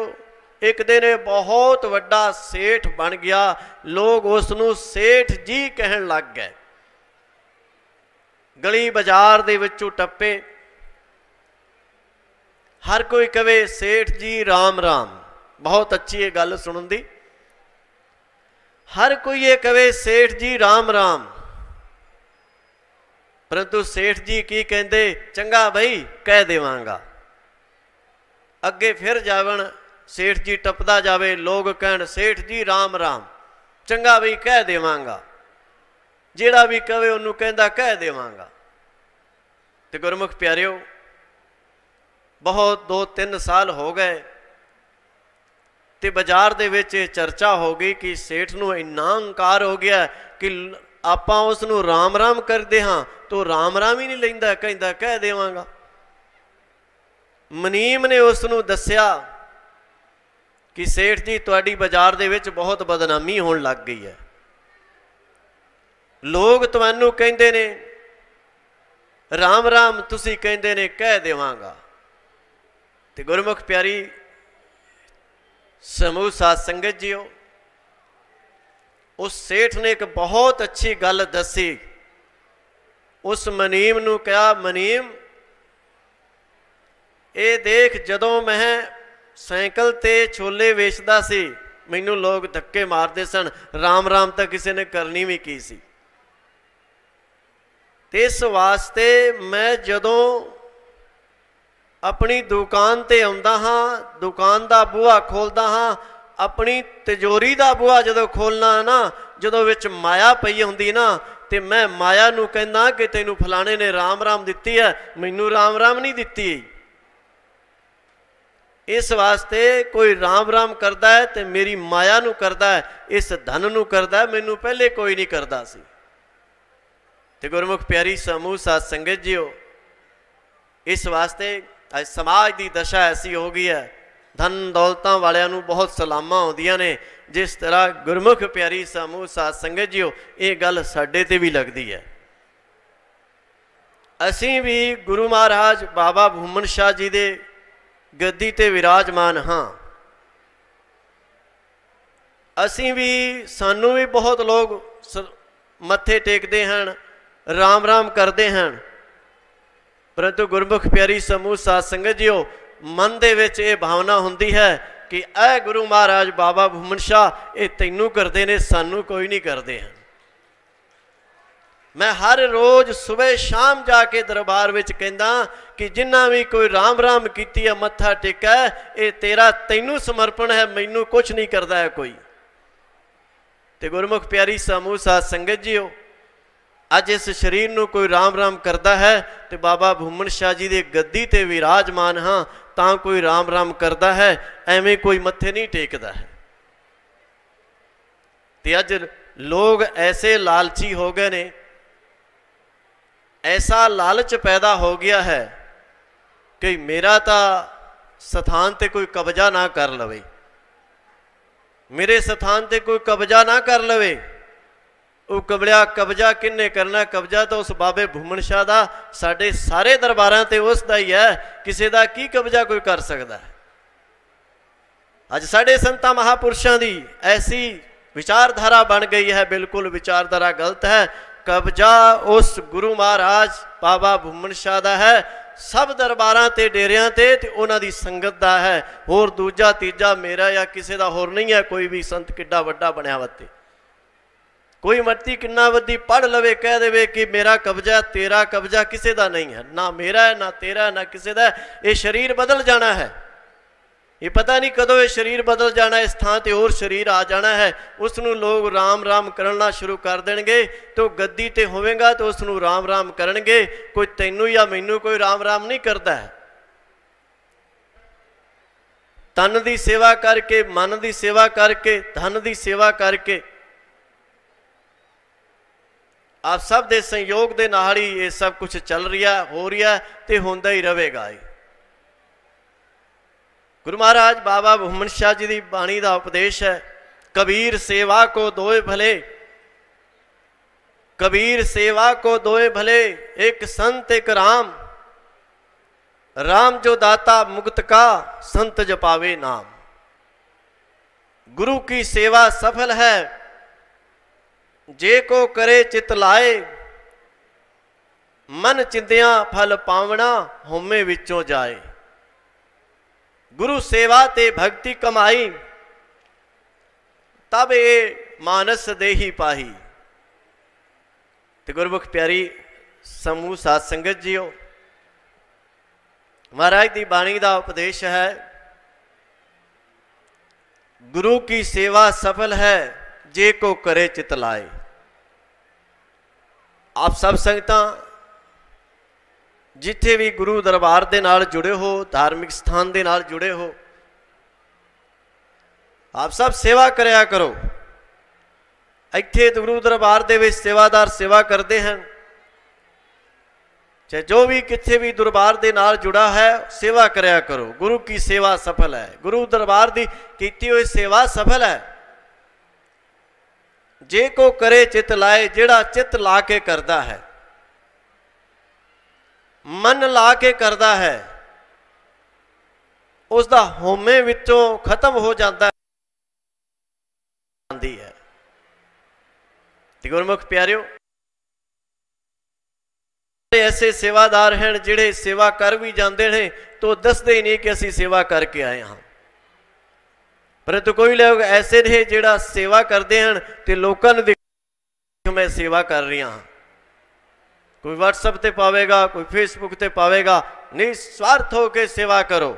एक दिन बहुत वड्डा सेठ बन गया, लोग उसनूं सेठ जी कहन लग गए। गली बाजार दे विचों टप्पे, हर कोई कहे सेठ जी राम राम, बहुत अच्छी है गल सुनन दी। हर कोई ये कहे सेठ जी राम राम, परंतु सेठ जी की कहते, चंगा बई कह देवांगा। अगे फिर जावन सेठ जी टपदा जावे, लोग कहन सेठ जी राम राम, चंगा बई कह देवांगा। जिहड़ा भी कहे उन्होंने कहता कह देवांगा। तो गुरमुख प्यारिओ बहुत 2-3 साल हो गए तो बाजार दे विच चर्चा हो गई कि सेठ नूं इन्ना हंकार हो गया कि आपां उसनूं राम राम करदे हां तो राम राम ही नहीं लैंदा, कहंदा कह देवांगा। मनीम ने उसनूं दस्सिया कि सेठ जी तुहाडी बाजार दे विच बहुत बदनामी होण लग गई है, लोग तुहानूं कहंदे ने राम राम, तुसीं कहंदे ने कह देवांगा। ते गुरमुख प्यारी समूह साध संगत जीओ उस सेठ ने एक बहुत अच्छी गल दसी। उस मनीम नूं कहा, मनीम ये देख, जदों मैं साइकिल ते छोले वेचदा सी मैनू लोग धक्के मारते सन, राम राम तो किसी ने करनी भी की सी। इस वास्ते मैं जदों अपनी दुकान ते आउंदा हाँ, दुकान का बूहा खोलदा हाँ, अपनी तिजोरी का बूहा जदों खोलना ना, जदों विच माया पई हुंदी ना, ते मैं माया नूं कहना कि तैनूं फलाणे ने राम राम दित्ती है, मैनूं राम राम नहीं दित्ती। इस वास्ते कोई राम राम करता है तो मेरी माया नूं करता है, इस धन नूं करता है, मैनूं पहले कोई नहीं करता सी। तो गुरमुख प्यारी समूह साध संगत जीओ, इस वास्ते अज समाज की दशा ऐसी हो गई है, धन दौलतां वालियां नूं बहुत सलामां आउंदियां ने। जिस तरह गुरमुख प्यारी समूह साध संगत जीओ, ये गल साडे ते भी लगदी है। असीं भी गुरु महाराज बाबा भूमन शाह जी दे गद्दी ते विराजमान हाँ। असीं भी सानू भी बहुत लोग मत्थे टेकते हैं, राम राम करते हैं, परंतु गुरमुख प्यारी समूह साध संगत जीओ, मन दे विच ये भावना हुंदी है कि ऐ गुरु महाराज बाबा भूमन शाह ये तैनू करते ने, सानू कोई नहीं करते हैं। मैं हर रोज़ सुबह शाम जाके दरबार विच कहंदा कि जिन्ना भी कोई राम राम कीती है, मत्था टेका है, ये तेरा तैनू समर्पण है, मैनू कुछ नहीं करता है कोई। तो गुरमुख प्यारी समूह साध संगत जीओ, अज इस शरीर नूं कोई राम राम करता है तो बाबा भूमन शाह जी दे गद्दी ते विराजमान हाँ, तां कोई राम राम करता है, एवें कोई मत्थे नहीं टेकदा है। ते अज लोग ऐसे लालची हो गए ने, ऐसा लालच पैदा हो गया है कि मेरा तो स्थान ते कोई कब्जा ना कर लवे, मेरे स्थान ते कोई कब्जा ना कर लवे। वो कब्जा किन्ने करना? कब्जा तो उस बाबे भूमन शाह दा, साडे सारे दरबारां ते उस दा ही है, किसी दा की कब्जा कोई कर सकता है। अज साडे संतां महापुरुषां दी ऐसी विचारधारा बन गई है, बिल्कुल विचारधारा गलत है। कब्जा उस गुरु महाराज बाबा भूमन शाह दा है, सब दरबारां ते डेरियां ते उन्हां दी संगत दा है, होर दूजा तीजा मेरा या किसी दा होर नहीं है। कोई भी संत किड्डा वड्डा बनिया वते, कोई मर्ती किन्ना वड्डी पढ़ लवे, कह देवे कि मेरा कब्जा तेरा कब्जा, किसी दा नहीं है, ना मेरा है ना तेरा है ना किसी दा। ये शरीर बदल जाना है, ये पता नहीं कदों ये शरीर बदल जाना, इस थां ते और शरीर आ जाना है। उसनूं लोग राम राम करना शुरू कर देंगे, तो गद्दी ते होवेगा तो उसनूं राम राम करनगे। कोई तैनू या मैनू कोई राम राम नहीं करता है। तन की सेवा करके, मन की सेवा करके, धन की सेवा करके, आप सब दे संयोग दे नाल ही ये सब कुछ चल रहा हो रहा तो होंदा ही रहेगा। गुरु महाराज बाबा भूमन शाह जी की बाणी का उपदेश है, कबीर सेवा को दोए भले, कबीर सेवा को दोए भले, एक संत एक राम, राम जो दाता मुक्त का, संत जपावे नाम। गुरु की सेवा सफल है, जे को करे चित लाए, मन चिंदिया फल पावना, होमे विचों जाए। गुरु सेवा ते भक्ति कमाई, तब ये मानस देही पाही। तो गुरमुख प्यारी समूह साध संगत जीओ, महाराज की बाणी का उपदेश है, गुरु की सेवा सफल है, जे को करे चित लाए। आप सब संगतां जिथे भी गुरु दरबार दे नाल जुड़े हो, धार्मिक स्थान दे नाल जुड़े हो, आप सब सेवा करया करो। इत्थे गुरु दरबार दे विच सेवादार सेवा करते हैं, चाहे जो भी किथे भी दरबार दे नाल जुड़ा है, सेवा करया करो। गुरु की सेवा सफल है, गुरु दरबार दी कीती हुई सेवा सफल है। जे को करे चित लाए, जेड़ा चित ला के करदा है, मन ला के करदा है, उसका होमे विचों खत्म हो जाता है। गुरमुख प्यारियो, ऐसे सेवादार हैं जिहड़े सेवा कर भी जाते हैं तो दसदे ही नहीं कि असीं सेवा करके आए हाँ, परंतु कोई लोग ऐसे ने जिहड़ा सेवा करते हैं तो लोगों ने मैं सेवा कर रही हाँ। कोई व्हाट्सएप ते पावेगा, कोई फेसबुक ते पावेगा, निस्वार्थ होकर सेवा करो,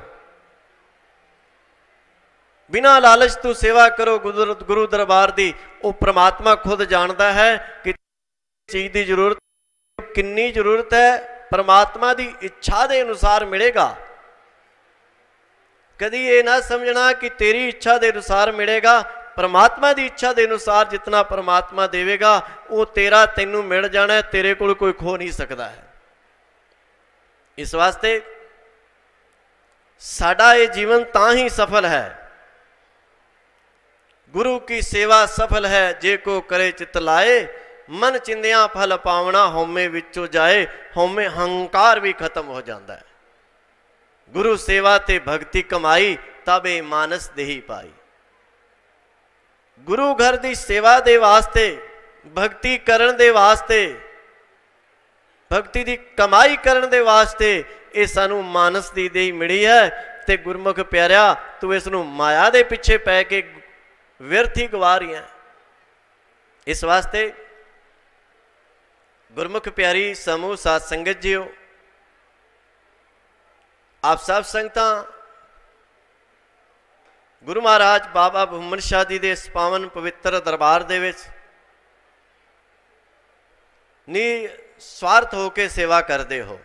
बिना लालच तू सेवा करो गुरु दरबार दी। वो परमात्मा खुद जानता है कि चीज़ की जरूरत कितनी जरूरत है, परमात्मा की इच्छा के अनुसार मिलेगा। कभी ये ना समझना कि तेरी इच्छा के अनुसार मिलेगा, परमात्मा की इच्छा के अनुसार जितना परमात्मा देवेगा वो तेरा तैनू मिल जाना है, तेरे कोल कोई खो नहीं सकता है। इस वास्ते साडा ये जीवन तां ही सफल है, गुरु की सेवा सफल है जे को करे चित लाए, मन चिंदिया फल पावना हौमे विचों जाए, हौमे हंकार भी खत्म हो जाता है। गुरु सेवा ते भगती कमाई तबे मानस देही पाई। गुरु घर की सेवा दे वास्ते, भगती करन दे वास्ते, भगती की कमाई करन दे वास्ते ये सानू मानस की देही मिली है। ते गुरमुख प्यारिया तू इसनू माया दे पिछे पै के व्यर्थ ही गवा रही है। इस वास्ते गुरमुख प्यारी समूह साध संगत जीओ, आप सब संगतां गुरु महाराज बाबा भूमन शाह जी के इस पावन पवित्र दरबार दे विच निस्वार्थ होकर सेवा करते हो।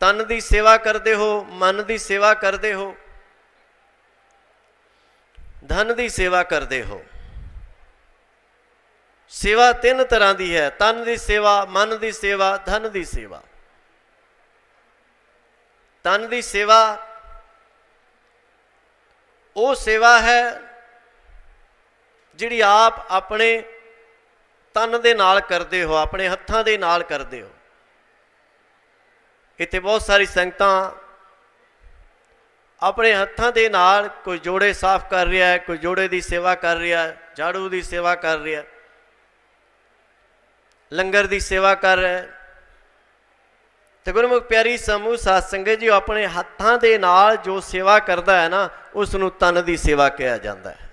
तन की सेवा करते हो, मन की सेवा करते हो, धन की सेवा करते हो। सेवा तीन तरह की है, तन की सेवा, मन की सेवा, धन की सेवा। तन की सेवा वो सेवा है जिहड़ी आप अपने तन दे नाल करते हो, अपने हत्थां दे नाल करते हो। इत्थे बहुत सारी संगतां अपने हत्थां दे नाल कोई जोड़े साफ कर रहा है, कोई जोड़े की सेवा कर रहा है, झाड़ू की सेवा कर रहा है, लंगर की सेवा कर रहा है। तो गुरमुख प्यारी समूह साध संगत जी अपने हत्थां दे नाल जो सेवा करता है ना उसनूं तन की सेवा कहा जाता है।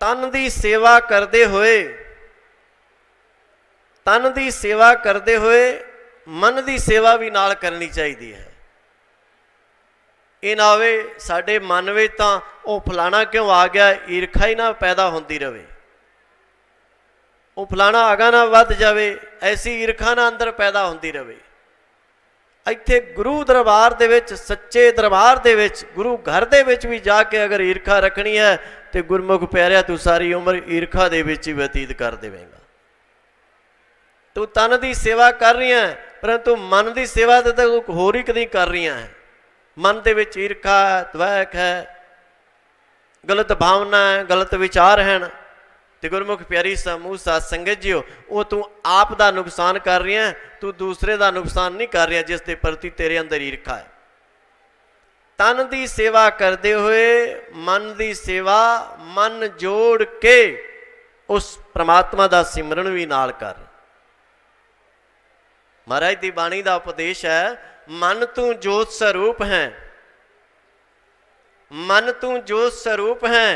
तन की सेवा करते हुए, तन की सेवा करते हुए मन की सेवा भी नाल करनी चाहिए है। ये ना होवे साडे मन में तां वो फलाना क्यों आ गया, ईर्खा ही ना पैदा होती रहे, वो फलाना आगा ना वध जाए, ऐसी ईर्खा ना अंदर पैदा होती रहे। इत्थे गुरु दरबार दे विच, सच्चे दरबार दे विच, गुरु घर दे विच भी जाके अगर ईर्खा रखनी है तो गुरमुख प्यारिया तू सारी उम्र ईर्खा दे विच ही व्यतीत कर देवेगा। तू तन की सेवा कर रही है परंतु मन की सेवा तो तू होर ही कदी कर रही है। मन दे विच ईर्खा है, द्वैक है, गलत भावना है, गलत विचार हैं। तो गुरमुख प्यारी समूह साध संगत जी वो तू आप दा नुकसान कर रही है, तू दूसरे का नुकसान नहीं कर रही है जिसके प्रति तेरे अंदर ईर्खा है। तन की सेवा करते हुए मन की सेवा मन जोड़ के उस परमात्मा का सिमरन भी नाल कर। महाराज की बाणी का उपदेश है, मन तू जोत स्वरूप है, मन तू जोत स्वरूप है,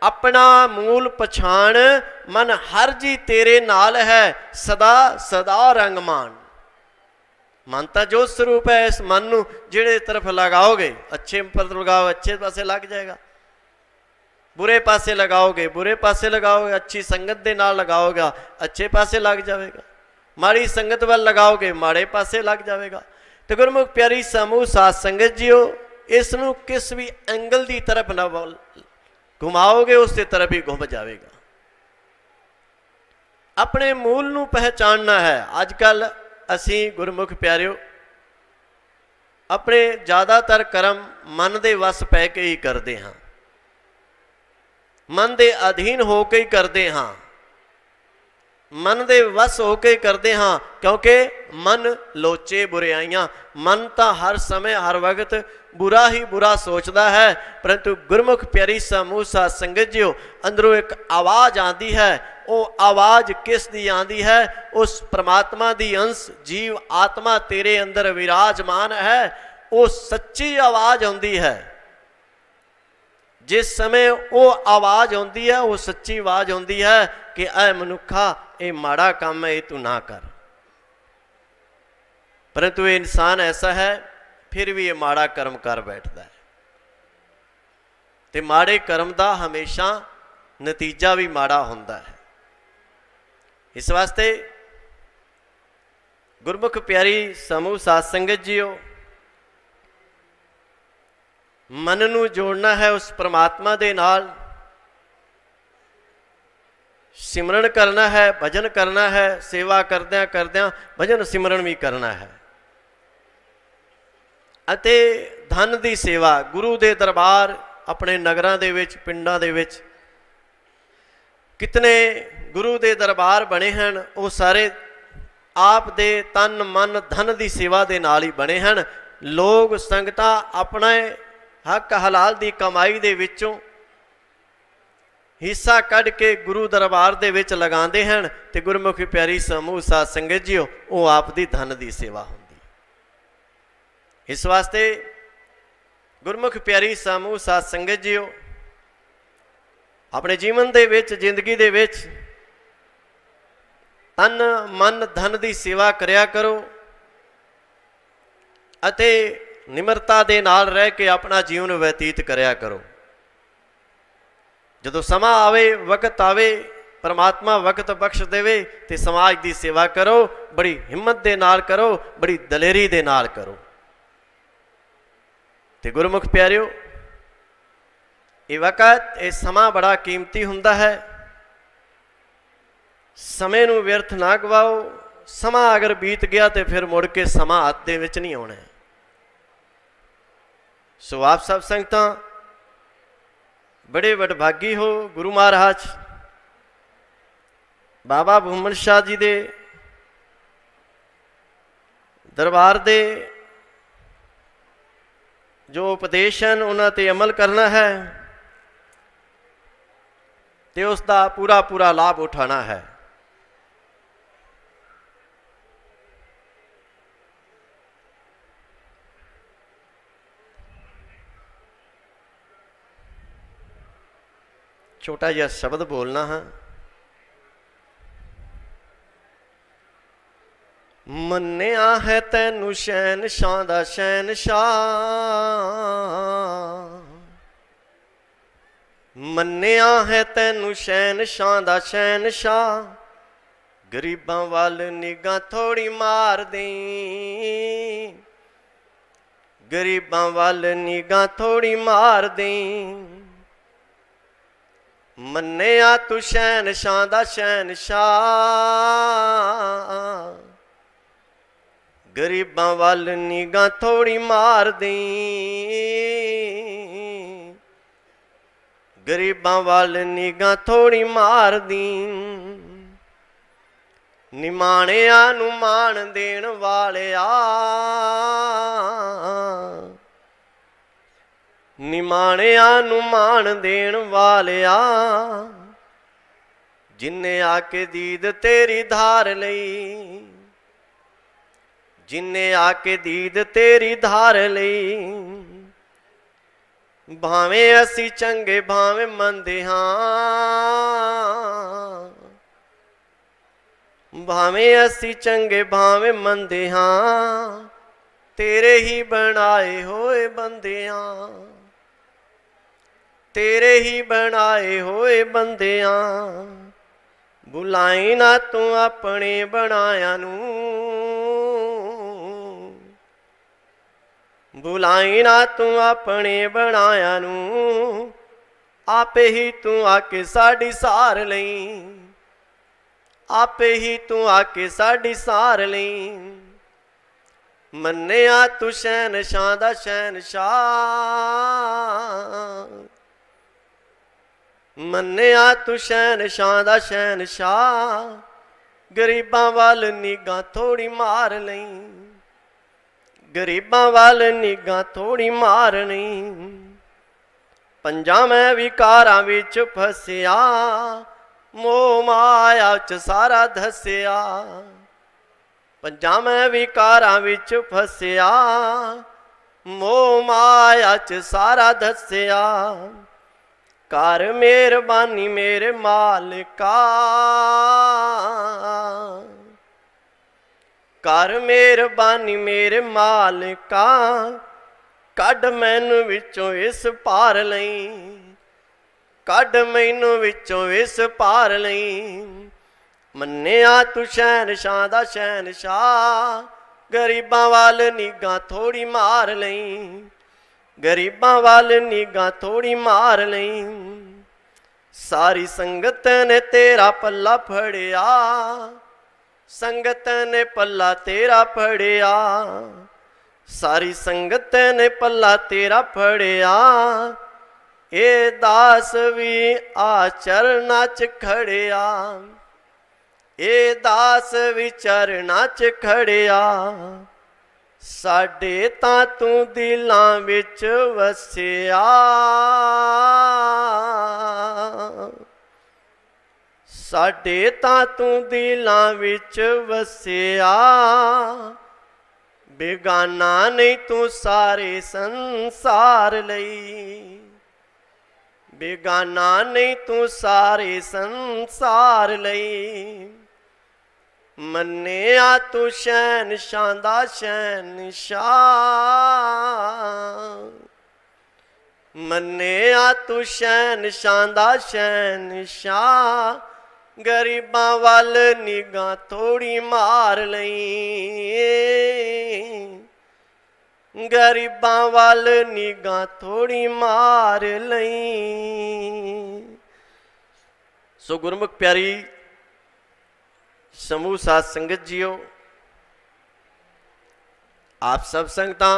अपना मूल पछाण, मन हर जी तेरे नाल है, सदा सदा रंगमान। मन तो जोत स्वरूप है, इस मन नूं जिहड़े तरफ लगाओगे, अच्छे पर लगाओ अच्छे पासे लग जाएगा, बुरे पासे लगाओगे बुरे पासे लगाओगे, अच्छी संगत दे नाल लगाओगे अच्छे पासे लग जाएगा, माड़ी संगत वाल लगाओगे माड़े पासे लग जाएगा। तो गुरमुख प्यारी समूह साध संगत जीओ, इसनूं किस भी एंगल की तरफ ना घुमाओगे उसके तरफ ही घुम जाएगा। अपने मूल नूं पहचानना है। अजकल असी गुरमुख प्यारिओ अपने ज़्यादातर कर्म मन के वस पै के ही करते हाँ, मन के अधीन होकर ही करते हाँ, मन के वस होके करते हाँ, क्योंकि मन लोचे बुराइयां। मन तो हर समय हर वक्त बुरा ही बुरा सोचता है, परंतु गुरमुख प्यारी समूह साध संगत जी अंदरों एक आवाज़ आती है। वो आवाज़ किस दी आती है? उस परमात्मा दी अंश जीव आत्मा तेरे अंदर विराजमान है, वो सच्ची आवाज़ आती है। जिस समय वो आवाज़ आती है, वो सच्ची आवाज़ आती है कि ऐ मनुखा ये माड़ा काम है, ये तू ना कर। परंतु ये इंसान ऐसा है फिर भी ये माड़ा कर्म कर बैठता है, तो माड़े कर्म का हमेशा नतीजा भी माड़ा होता है। इस वास्ते गुरमुख प्यारी समूह साध संगत जीओ, मन नूं जोड़ना है उस परमात्मा दे नाल, सिमरन करना है, भजन करना है, सेवा करद्या करद्या भजन सिमरन भी करना है। अते धन की सेवा, गुरु के दरबार अपने नगरां दे विच, पिंडां दे विच कितने गुरु के दरबार बने हैं, वो सारे आप दे तन मन धन की सेवा के नाल ही बने हैं। लोग संगतां अपने हक हलाल की कमाई दे विचों हिस्सा कढ़ के गुरु दरबार दे विच लगांदे हैं, ते गुरमुखी प्यारी समूह साध संगत जीओ वो आप दी धन की सेवा होंदी। इस वास्ते गुरमुख प्यारी समूह साध संगत जीओ अपने जीवन दे विच, जिंदगी दे विच तन मन धन की सेवा करया करो अते निमरता दे नाल रह के अपना जीवन व्यतीत करया करो। जदों समा आवे, वक्त आवे, परमात्मा वक्त बख्श देवे ते समाज की सेवा करो, बड़ी हिम्मत दे नाल करो, बड़ी दलेरी दे नाल करो। ते गुरमुख प्यारिओ, ये वक्त, ये समा बड़ा कीमती हुंदा है। समय नूं व्यर्थ ना गवाओ। समा अगर बीत गया तो फिर मुड़ के समा हत्थ दे विच नहीं आउणा। सो आप सब संगतां बड़े वडभागी हो। गुरु महाराज बाबा भूमन शाह जी दे दरबार दे जो उपदेश हैं उन्हां ते अमल करना है ते उसका पूरा पूरा लाभ उठाना है। छोटा जिहा शब्द बोलना हाँ। मन्निया है तैनू शहनशाह दा शहनशाह, मन्निया है तैनू शहनशाह दा शहनशाह, गरीबां वाल निगाह थोड़ी मार दें, गरीबां वाल निगाह थोड़ी मार दें। मन्निया तू शहनशाह दा शहनशाह, गरीबां वाल निगाह थोड़ी मार दें, गरीबां वाल निगाह थोड़ी मार दें। निमाणिया नू मान देण वालिया, निमाणिया नू मान देण वालिया, जिन्ने आके दीद तेरी धार लई, जिन्ने आके दीद तेरी धार लई। भावें असी चंगे भावें मंदे हाँ, भावें असी चंगे भावें मंदे हाँ, तेरे ही बनाए होए बंदियां, तेरे ही बनाए होए बंदियां। बुलाई ना तू अपने बनाया नू, बुलाई ना तू अपने बनाया नू, आपे ही तू आके साड़ी सार लई, आपे ही तू आके साड़ी सार लई। मन्निया तू शहनशाह दा शहनशाह, मन्निया तू शहनशाह दा शहनशाह, गरीबां वाल निगाह थोड़ी मार लई, गरीबां वाल निगाह थोड़ी मार लई। पंजां मैं विकारां विच फसिया, मोह माया च सारा धसिया, पंजां मैं विकारां विच फसिया, मोह माया च सारा धसिया। कर मेहरबानी मेरे मालिका, कर मेहरबानी मेरे मालिका, कढ़ मैनू विचों इस पार लई, कढ़ मैनू विचों इस पार लई। मन्निया तू शहनशाह दा शहनशाह, गरीबां वाल निगाह थोड़ी मार लई, गरीबां वाल निगाह थोड़ी मार लई। सारी संगत ने तेरा पल्ला फड़िया, संगत ने पल्ला तेरा फड़िया, सारी संगत ने पल्ला तेरा फड़िया। ए दास भी आ चरना च खड़िया, ए दास भी चरना च खड़िया। साडे तां तू दिलां विच वसिया, साडे तां तू दिलां विच वसिया। बेगाना नहीं तू सारे संसार लई, बेगाना नहीं तू सारे संसार लई। मन्निया तू शहनशाह दा शहनशाह, मन्निया तू शहनशाह दा शहनशाह। गरीबां वाल निगाह थोड़ी मार लई, गरीबां वाल निगाह थोड़ी मार लई। सो गुरमुख प्यारी समूह साध संगत जीओ, आप सब संगतां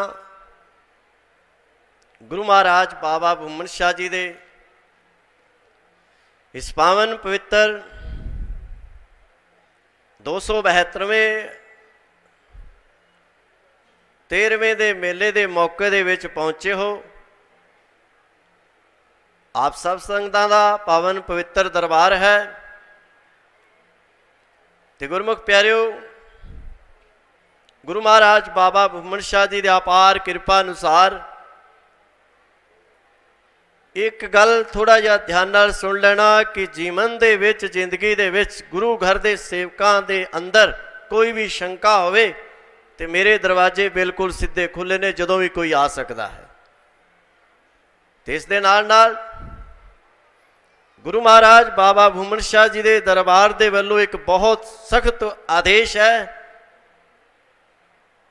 गुरु महाराज बाबा भूमन शाह जी दे इस पावन पवित्र 272वें 13वें दे मेले दे मौके दे विच पहुंचे हो। आप सब संगतां दा पावन पवित्र दरबार है। ते गुरमुख प्यारिओ, गुरु महाराज बाबा भूमन शाह जी दे अपार किरपा अनुसार एक गल थोड़ा जिहा ध्यान नाल सुन लेना कि जीवन दे विच जिंदगी दे विच गुरु घर दे सेवकां दे अंदर कोई भी शंका होवे ते मेरे दरवाजे बिल्कुल सीधे खुले ने, जदों भी कोई आ सकता है। ते इस दे नाल नाल गुरु महाराज बाबा भूमन शाह जी दे दरबार दे वल्लों एक बहुत सख्त आदेश है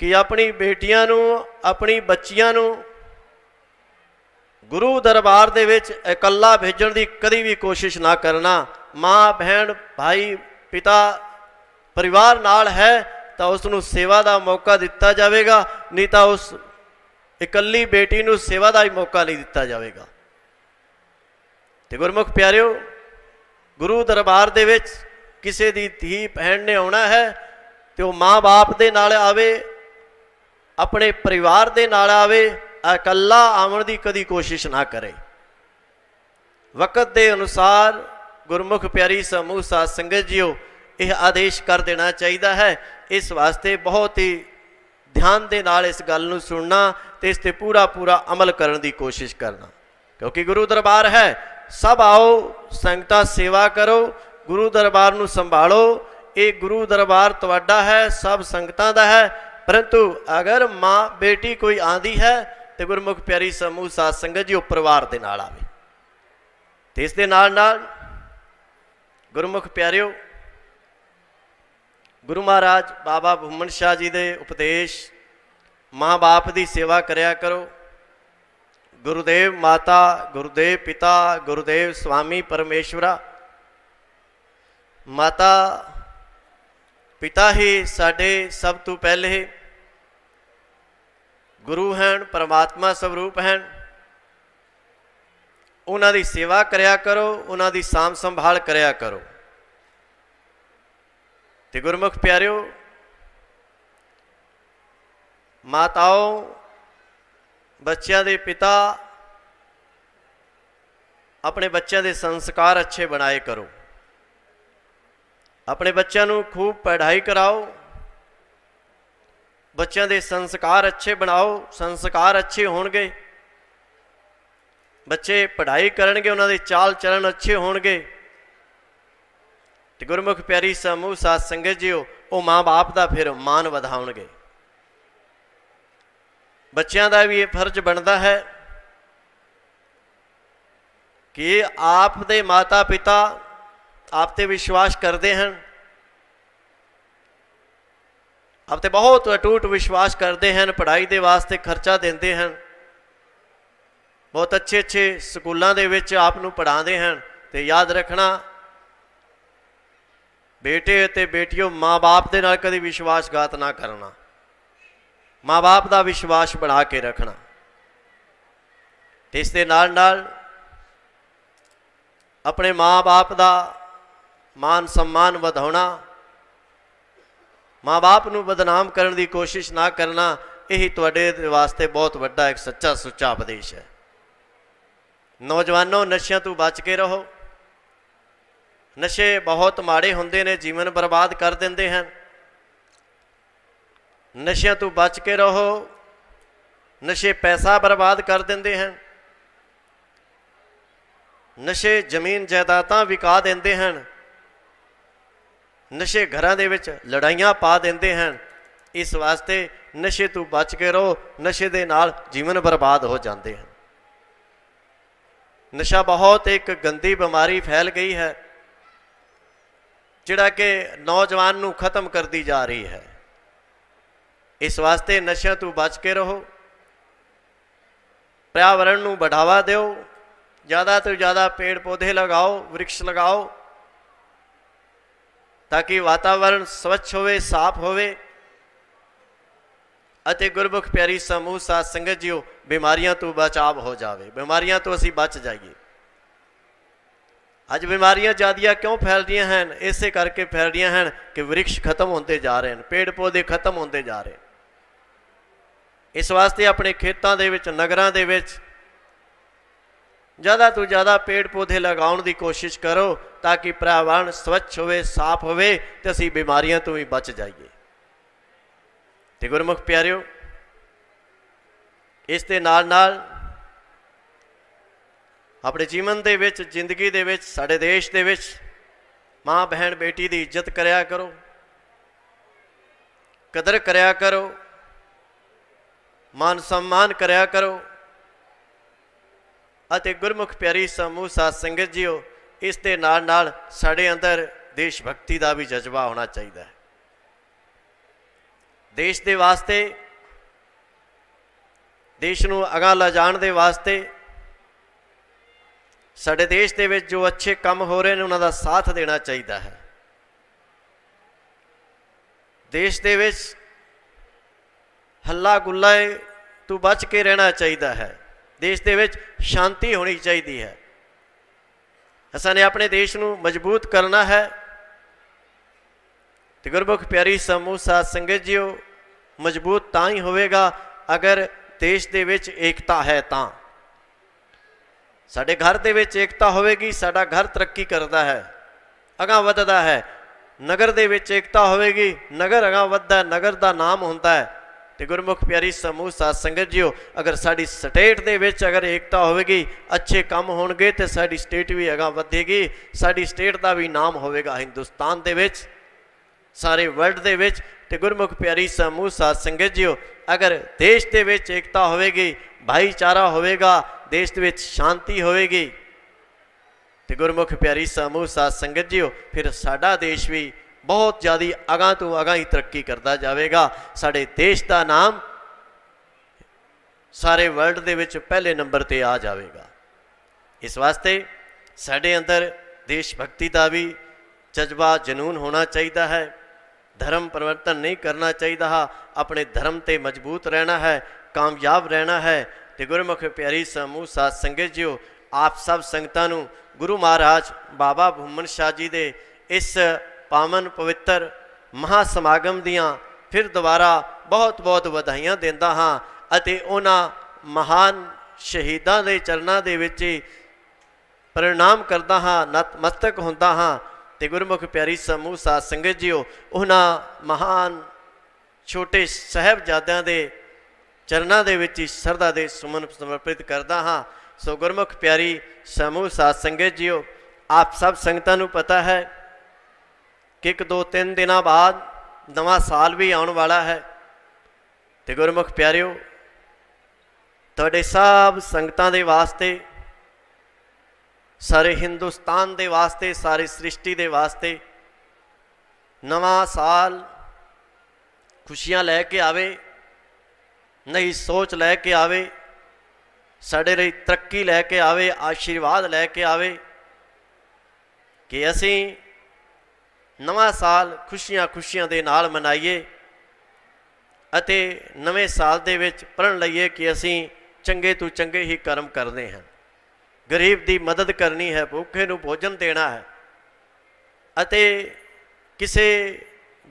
कि अपनी बेटियां नूं, अपनी बच्चियां नूं गुरु दरबार दे विच इकल्ला भेजण दी कदी भी कोशिश ना करना। माँ बहन भाई पिता परिवार नाल है तो उसनूं सेवा का मौका दिता जाएगा, नहीं तो उस इकल्ली बेटी नूं सेवा का ही मौका नहीं दिता जाएगा। तो गुरमुख प्यारिओ, गुरु दरबार दे विच किसी दी धी भैन ने आना है तो माँ बाप दे नाल आवे, अपने परिवार दे नाल आवे, इकल्ला आवन की कदी कोशिश ना करे। वक्त के अनुसार गुरमुख प्यारी समूह साध संगत जीओ यह आदेश कर देना चाहिए है। इस वास्ते बहुत ही ध्यान दे नाल इस गल नूं सुनना ते इस ते पूरा पूरा अमल करने की कोशिश करना, क्योंकि गुरु दरबार है। सब आओ संगतां सेवा करो, गुरु दरबार नूं संभालो। ये गुरु दरबार तुहाडा है, सब संगतां दा है। परंतु अगर माँ बेटी कोई आंदी है तो गुरमुख प्यारी समूह साध संगत जी परिवार के नाल आवे। तो इस दे नाल नाल गुरमुख प्यारिओ, गुरु महाराज बाबा भूमन शाह जी दे उपदेश, माँ बाप की सेवा करया करो। गुरुदेव माता, गुरुदेव पिता, गुरुदेव स्वामी परमेश्वरा, माता पिता ही साडे सब तो पहले गुरु हैं, परमात्मा स्वरूप हैं। उन्हां दी सेवा करया करो, उन्हां दी साम संभाल करया करो। ते गुरमुख प्यारिओ, माताओं बच्चों के पिता अपने बच्चों के संस्कार अच्छे बनाए करो। अपने बच्चों को खूब पढ़ाई कराओ, बच्चों के संस्कार अच्छे बनाओ। संस्कार अच्छे होणगे, बच्चे पढ़ाई करनगे, उन्होंने चाल चलन अच्छे होणगे। तो गुरमुख प्यारी समूह साध संगत जीओ, वो माँ बाप का फिर मान वधाउणगे। बच्चों का भी ये फर्ज बनता है कि आप दे माता पिता आप ते विश्वास करते हैं, आप ते बहुत अटूट विश्वास करते हैं, पढ़ाई के वास्ते खर्चा देते हैं। बहुत अच्छे अच्छे स्कूलों के आप पढ़ाते हैं। तो याद रखना बेटे ते बेटियों, माँ बाप के नाल कभी विश्वासघात ना करना, माँ बाप का विश्वास बना के रखना। इस दे नाल नाल अपने माँ बाप का मान सम्मान वधाउणा, माँ बाप नूं बदनाम करने की कोशिश ना करना, यही तुहाडे वास्ते बहुत वड्डा एक सच्चा सुच्चा उपदेश है। नौजवानों, नशियां तो बच के रहो। नशे बहुत माड़े हुंदे ने, जीवन बर्बाद कर देंदे हैं। नशियां तो बच के रहो। नशे पैसा बर्बाद कर देंदे हैं। नशे जमीन जायदादां विका देंदे हैं। नशे घरां दे विच लड़ाइयां पा देंदे हैं। इस वास्ते नशे तो बच के रहो, नशे दे नाल जीवन बर्बाद हो जाते हैं। नशा बहुत एक गंदी बीमारी फैल गई है, जिहड़ा कि नौजवान नूं खत्म करती जा रही है। इस वास्ते नशियां तो बच के रहो। पर्यावरण नूं बढ़ावा दो, ज़्यादा तो ज़्यादा पेड़ पौधे लगाओ, वृक्ष लगाओ, ताकि वातावरण स्वच्छ होवे, साफ होवे। अते गुरमुख प्यारी समूह साध संगत जीओ, बीमारियां तो बचाव हो जाए, बीमारियां तो असी बच जाइए। अज बीमारियां ज़्यादा क्यों फैल रही हैं? इसे करके फैल रही हैं कि वृक्ष खत्म होते जा रहे हैं, पेड़ पौधे खत्म होते जा रहे हैं। इस वास्ते अपने खेतों के विच, नगरां दे विच ज़्यादा तो ज़्यादा पेड़ पौधे लगाने की कोशिश करो, ताकि पर्यावरण स्वच्छ होवे, साफ होवे, ते असीं बीमारियां तो भी बच जाइए। ते गुरमुख प्यारिओ, इस दे नाल नाल अपने जीवन दे विच, जिंदगी दे विच, साडे देश दे विच माँ बहन बेटी की इज्जत करया करो, कदर करया करो, मान सम्मान करया करो। अते गुरमुख प्यारी समूह साध संगत जीओ, इस दे नाल नाल साडे अंदर देश भक्ति का भी जज्बा होना चाहिए। देश दे वास्ते, देश नूं अगां लिजाण दे वास्ते, साडे देश दे विच जो अच्छे काम हो रहे हैं उन्हां दा साथ देना चाहिए है। देश दे विच हल्ला गुल्ला तो बच के रहना चाहिए है। देश दे विच शांति होनी चाहिए है। असां ने अपने देश नूं मजबूत करना है। तो गुरमुख प्यारी समूह साध संगत जीओ, मजबूत तां ही होवेगा अगर देश दे विच एकता है। तां साडे घर दे विच एकता होवेगी, साडा घर तरक्की करता है, अगां वधदा है। नगर दे विच एकता होवेगी, नगर अगां वधदा है, नगर दा नाम हुंदा है। तो गुरमुख प्यारी समूह साध संगत जीओ, अगर साडी स्टेट दे विच अगर एकता होवेगी, अच्छे काम होणगे, तो साडी स्टेट भी अगां वधेगी, साडी स्टेट दा भी नाम होवेगा हिंदुस्तान दे विच, सारे वर्ल्ड दे विच। ते गुरमुख प्यारी समूह साध संगत जीओ, अगर देश दे विच एकता होवेगी, भाईचारा होवेगा, देश दे विच शांति होवेगी, तो गुरमुख प्यारी समूह साध संगत जीओ, फिर साडा देश भी बहुत ज़्यादा अगां तो अगां ही तरक्की करता जाएगा। साडे देश का नाम सारे वर्ल्ड दे विच पहले नंबर ते आ जाएगा। इस वास्ते साडे अंदर देश भक्ति का भी जज्बा, जनून होना चाहिए है। धर्म परिवर्तन नहीं करना चाहिए, अपने धर्म ते मजबूत रहना है, कामयाब रहना है। तो गुरमुख प्यारी समूह साध संगत जीओ, आप सब संगतां नूं गुरु महाराज बाबा भूमन शाह जी दे इस पावन पवित्र महासमागम दियां फिर दोबारा बहुत बहुत वधाइयां देंदा हाँ, अते उन्हां महान शहीदां दे चरनां दे विच प्रणाम करदा हाँ, नतमस्तक हुंदा हाँ। ते गुरमुख प्यारी समूह साध संगत जीओ, उन्हां महान छोटे साहिबजादियां दे चरनां दे विच श्रद्धा दे सुमन समर्पित करदा हाँ। सो गुरमुख प्यारी समूह साध संगत जीओ, आप सब संगतां नूं पता है कि 1-2-3 दिनों बाद नवा साल भी आने वाला है। तो गुरमुख प्यारिओ, तुहाडे सब संगतां दे वास्ते, सारे हिंदुस्तान दे वास्ते, सारी सृष्टि दे वास्ते नवा साल खुशियां लैके आवे, नई सोच लैके आवे, ਸਾਡੇ ਲਈ ਤਰੱਕੀ ਲੈ ਕੇ ਆਵੇ, ਆਸ਼ੀਰਵਾਦ ਲੈ ਕੇ ਆਵੇ ਕਿ ਅਸੀਂ ਨਵਾਂ ਸਾਲ ਖੁਸ਼ੀਆਂ ਖੁਸ਼ੀਆਂ ਦੇ ਨਾਲ ਮਨਾਈਏ ਅਤੇ ਨਵੇਂ ਸਾਲ ਦੇ ਵਿੱਚ ਪ੍ਰਣ ਲਈਏ ਕਿ ਅਸੀਂ ਚੰਗੇ ਤੋਂ ਚੰਗੇ ਹੀ ਕਰਮ ਕਰਨੇ ਹਨ, ਗਰੀਬ ਦੀ ਮਦਦ ਕਰਨੀ ਹੈ, ਭੁੱਖੇ ਨੂੰ ਭੋਜਨ ਦੇਣਾ ਹੈ ਅਤੇ ਕਿਸੇ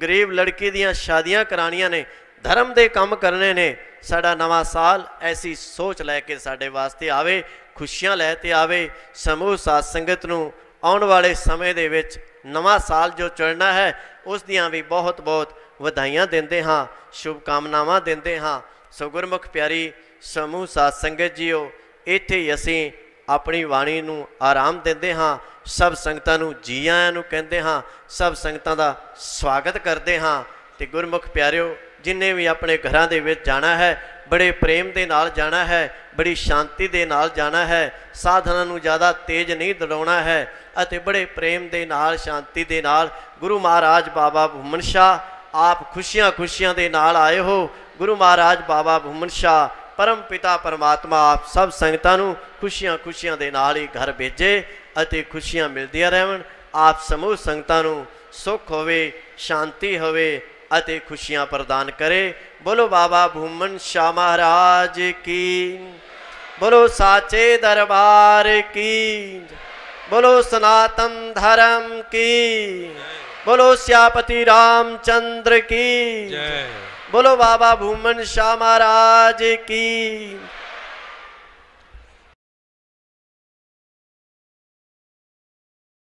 ਗਰੀਬ ਲੜਕੀ ਦੀਆਂ ਸ਼ਾਦੀਆਂ ਕਰਾਉਣੀਆਂ ਨੇ, ਧਰਮ ਦੇ ਕੰਮ ਕਰਨੇ ਨੇ। ਸਾਡਾ ਨਵਾਂ ਸਾਲ ਐਸੀ ਸੋਚ ਲੈ ਕੇ ਸਾਡੇ ਵਾਸਤੇ ਆਵੇ, ਖੁਸ਼ੀਆਂ ਲੈ ਕੇ ਆਵੇ। ਸਮੂਹ ਸਾਧ ਸੰਗਤ ਨੂੰ ਆਉਣ ਵਾਲੇ ਸਮੇਂ ਦੇ ਵਿੱਚ ਨਵਾਂ ਸਾਲ ਜੋ ਚੜ੍ਹਨਾ ਹੈ ਉਸ ਦੀਆਂ ਵੀ ਬਹੁਤ ਬਹੁਤ ਵਧਾਈਆਂ ਦਿੰਦੇ ਹਾਂ, ਸ਼ੁਭਕਾਮਨਾਵਾਂ ਦਿੰਦੇ ਹਾਂ। ਸੋ ਗੁਰਮੁਖ ਪਿਆਰੀ ਸਮੂਹ ਸਾਧ ਸੰਗਤ ਜੀਓ, ਇੱਥੇ ਹੀ ਅਸੀਂ ਆਪਣੀ ਬਾਣੀ ਨੂੰ ਆਰਾਮ ਦਿੰਦੇ ਹਾਂ। ਸਭ ਸੰਗਤਾਂ ਨੂੰ ਜੀ ਆਇਆਂ ਨੂੰ ਕਹਿੰਦੇ ਹਾਂ, ਸਭ ਸੰਗਤਾਂ ਦਾ ਸਵਾਗਤ ਕਰਦੇ ਹਾਂ। ਤੇ ਗੁਰਮੁਖ ਪਿਆਰਿਓ, ਜਿੰਨੇ ਵੀ ਆਪਣੇ ਘਰਾਂ ਦੇ ਵਿੱਚ ਜਾਣਾ ਹੈ ਬੜੇ ਪ੍ਰੇਮ ਦੇ ਨਾਲ ਜਾਣਾ ਹੈ, ਬੜੀ ਸ਼ਾਂਤੀ ਦੇ ਨਾਲ ਜਾਣਾ ਹੈ। ਸਾਧਨਾਂ ਨੂੰ ਜ਼ਿਆਦਾ ਤੇਜ਼ ਨਹੀਂ ਦੌੜਾਉਣਾ ਹੈ ਅਤੇ ਬੜੇ ਪ੍ਰੇਮ ਦੇ ਨਾਲ, ਸ਼ਾਂਤੀ ਦੇ ਨਾਲ। ਗੁਰੂ ਮਹਾਰਾਜ ਬਾਬਾ ਭੂਮਨ ਸ਼ਾਹ ਆਪ ਖੁਸ਼ੀਆਂ ਖੁਸ਼ੀਆਂ ਦੇ ਨਾਲ ਆਏ ਹੋ। ਗੁਰੂ ਮਹਾਰਾਜ ਬਾਬਾ ਭੂਮਨ ਸ਼ਾਹ परम पिता परमात्मा आप सब संगतां नूं खुशियां खुशियां दे नाल ही घर भेजे अते खुशियां मिलदियां रहन। आप समूह संगतां नूं सुख होवे, शांति होवे अते खुशियां प्रदान करे। बोलो बाबा भूमन शाह महाराज की, बोलो साचे दरबार की, बोलो सनातन धर्म की, बोलो श्यापति रामचंद्र की, बोलो बाबा भूमन शाह महाराज की।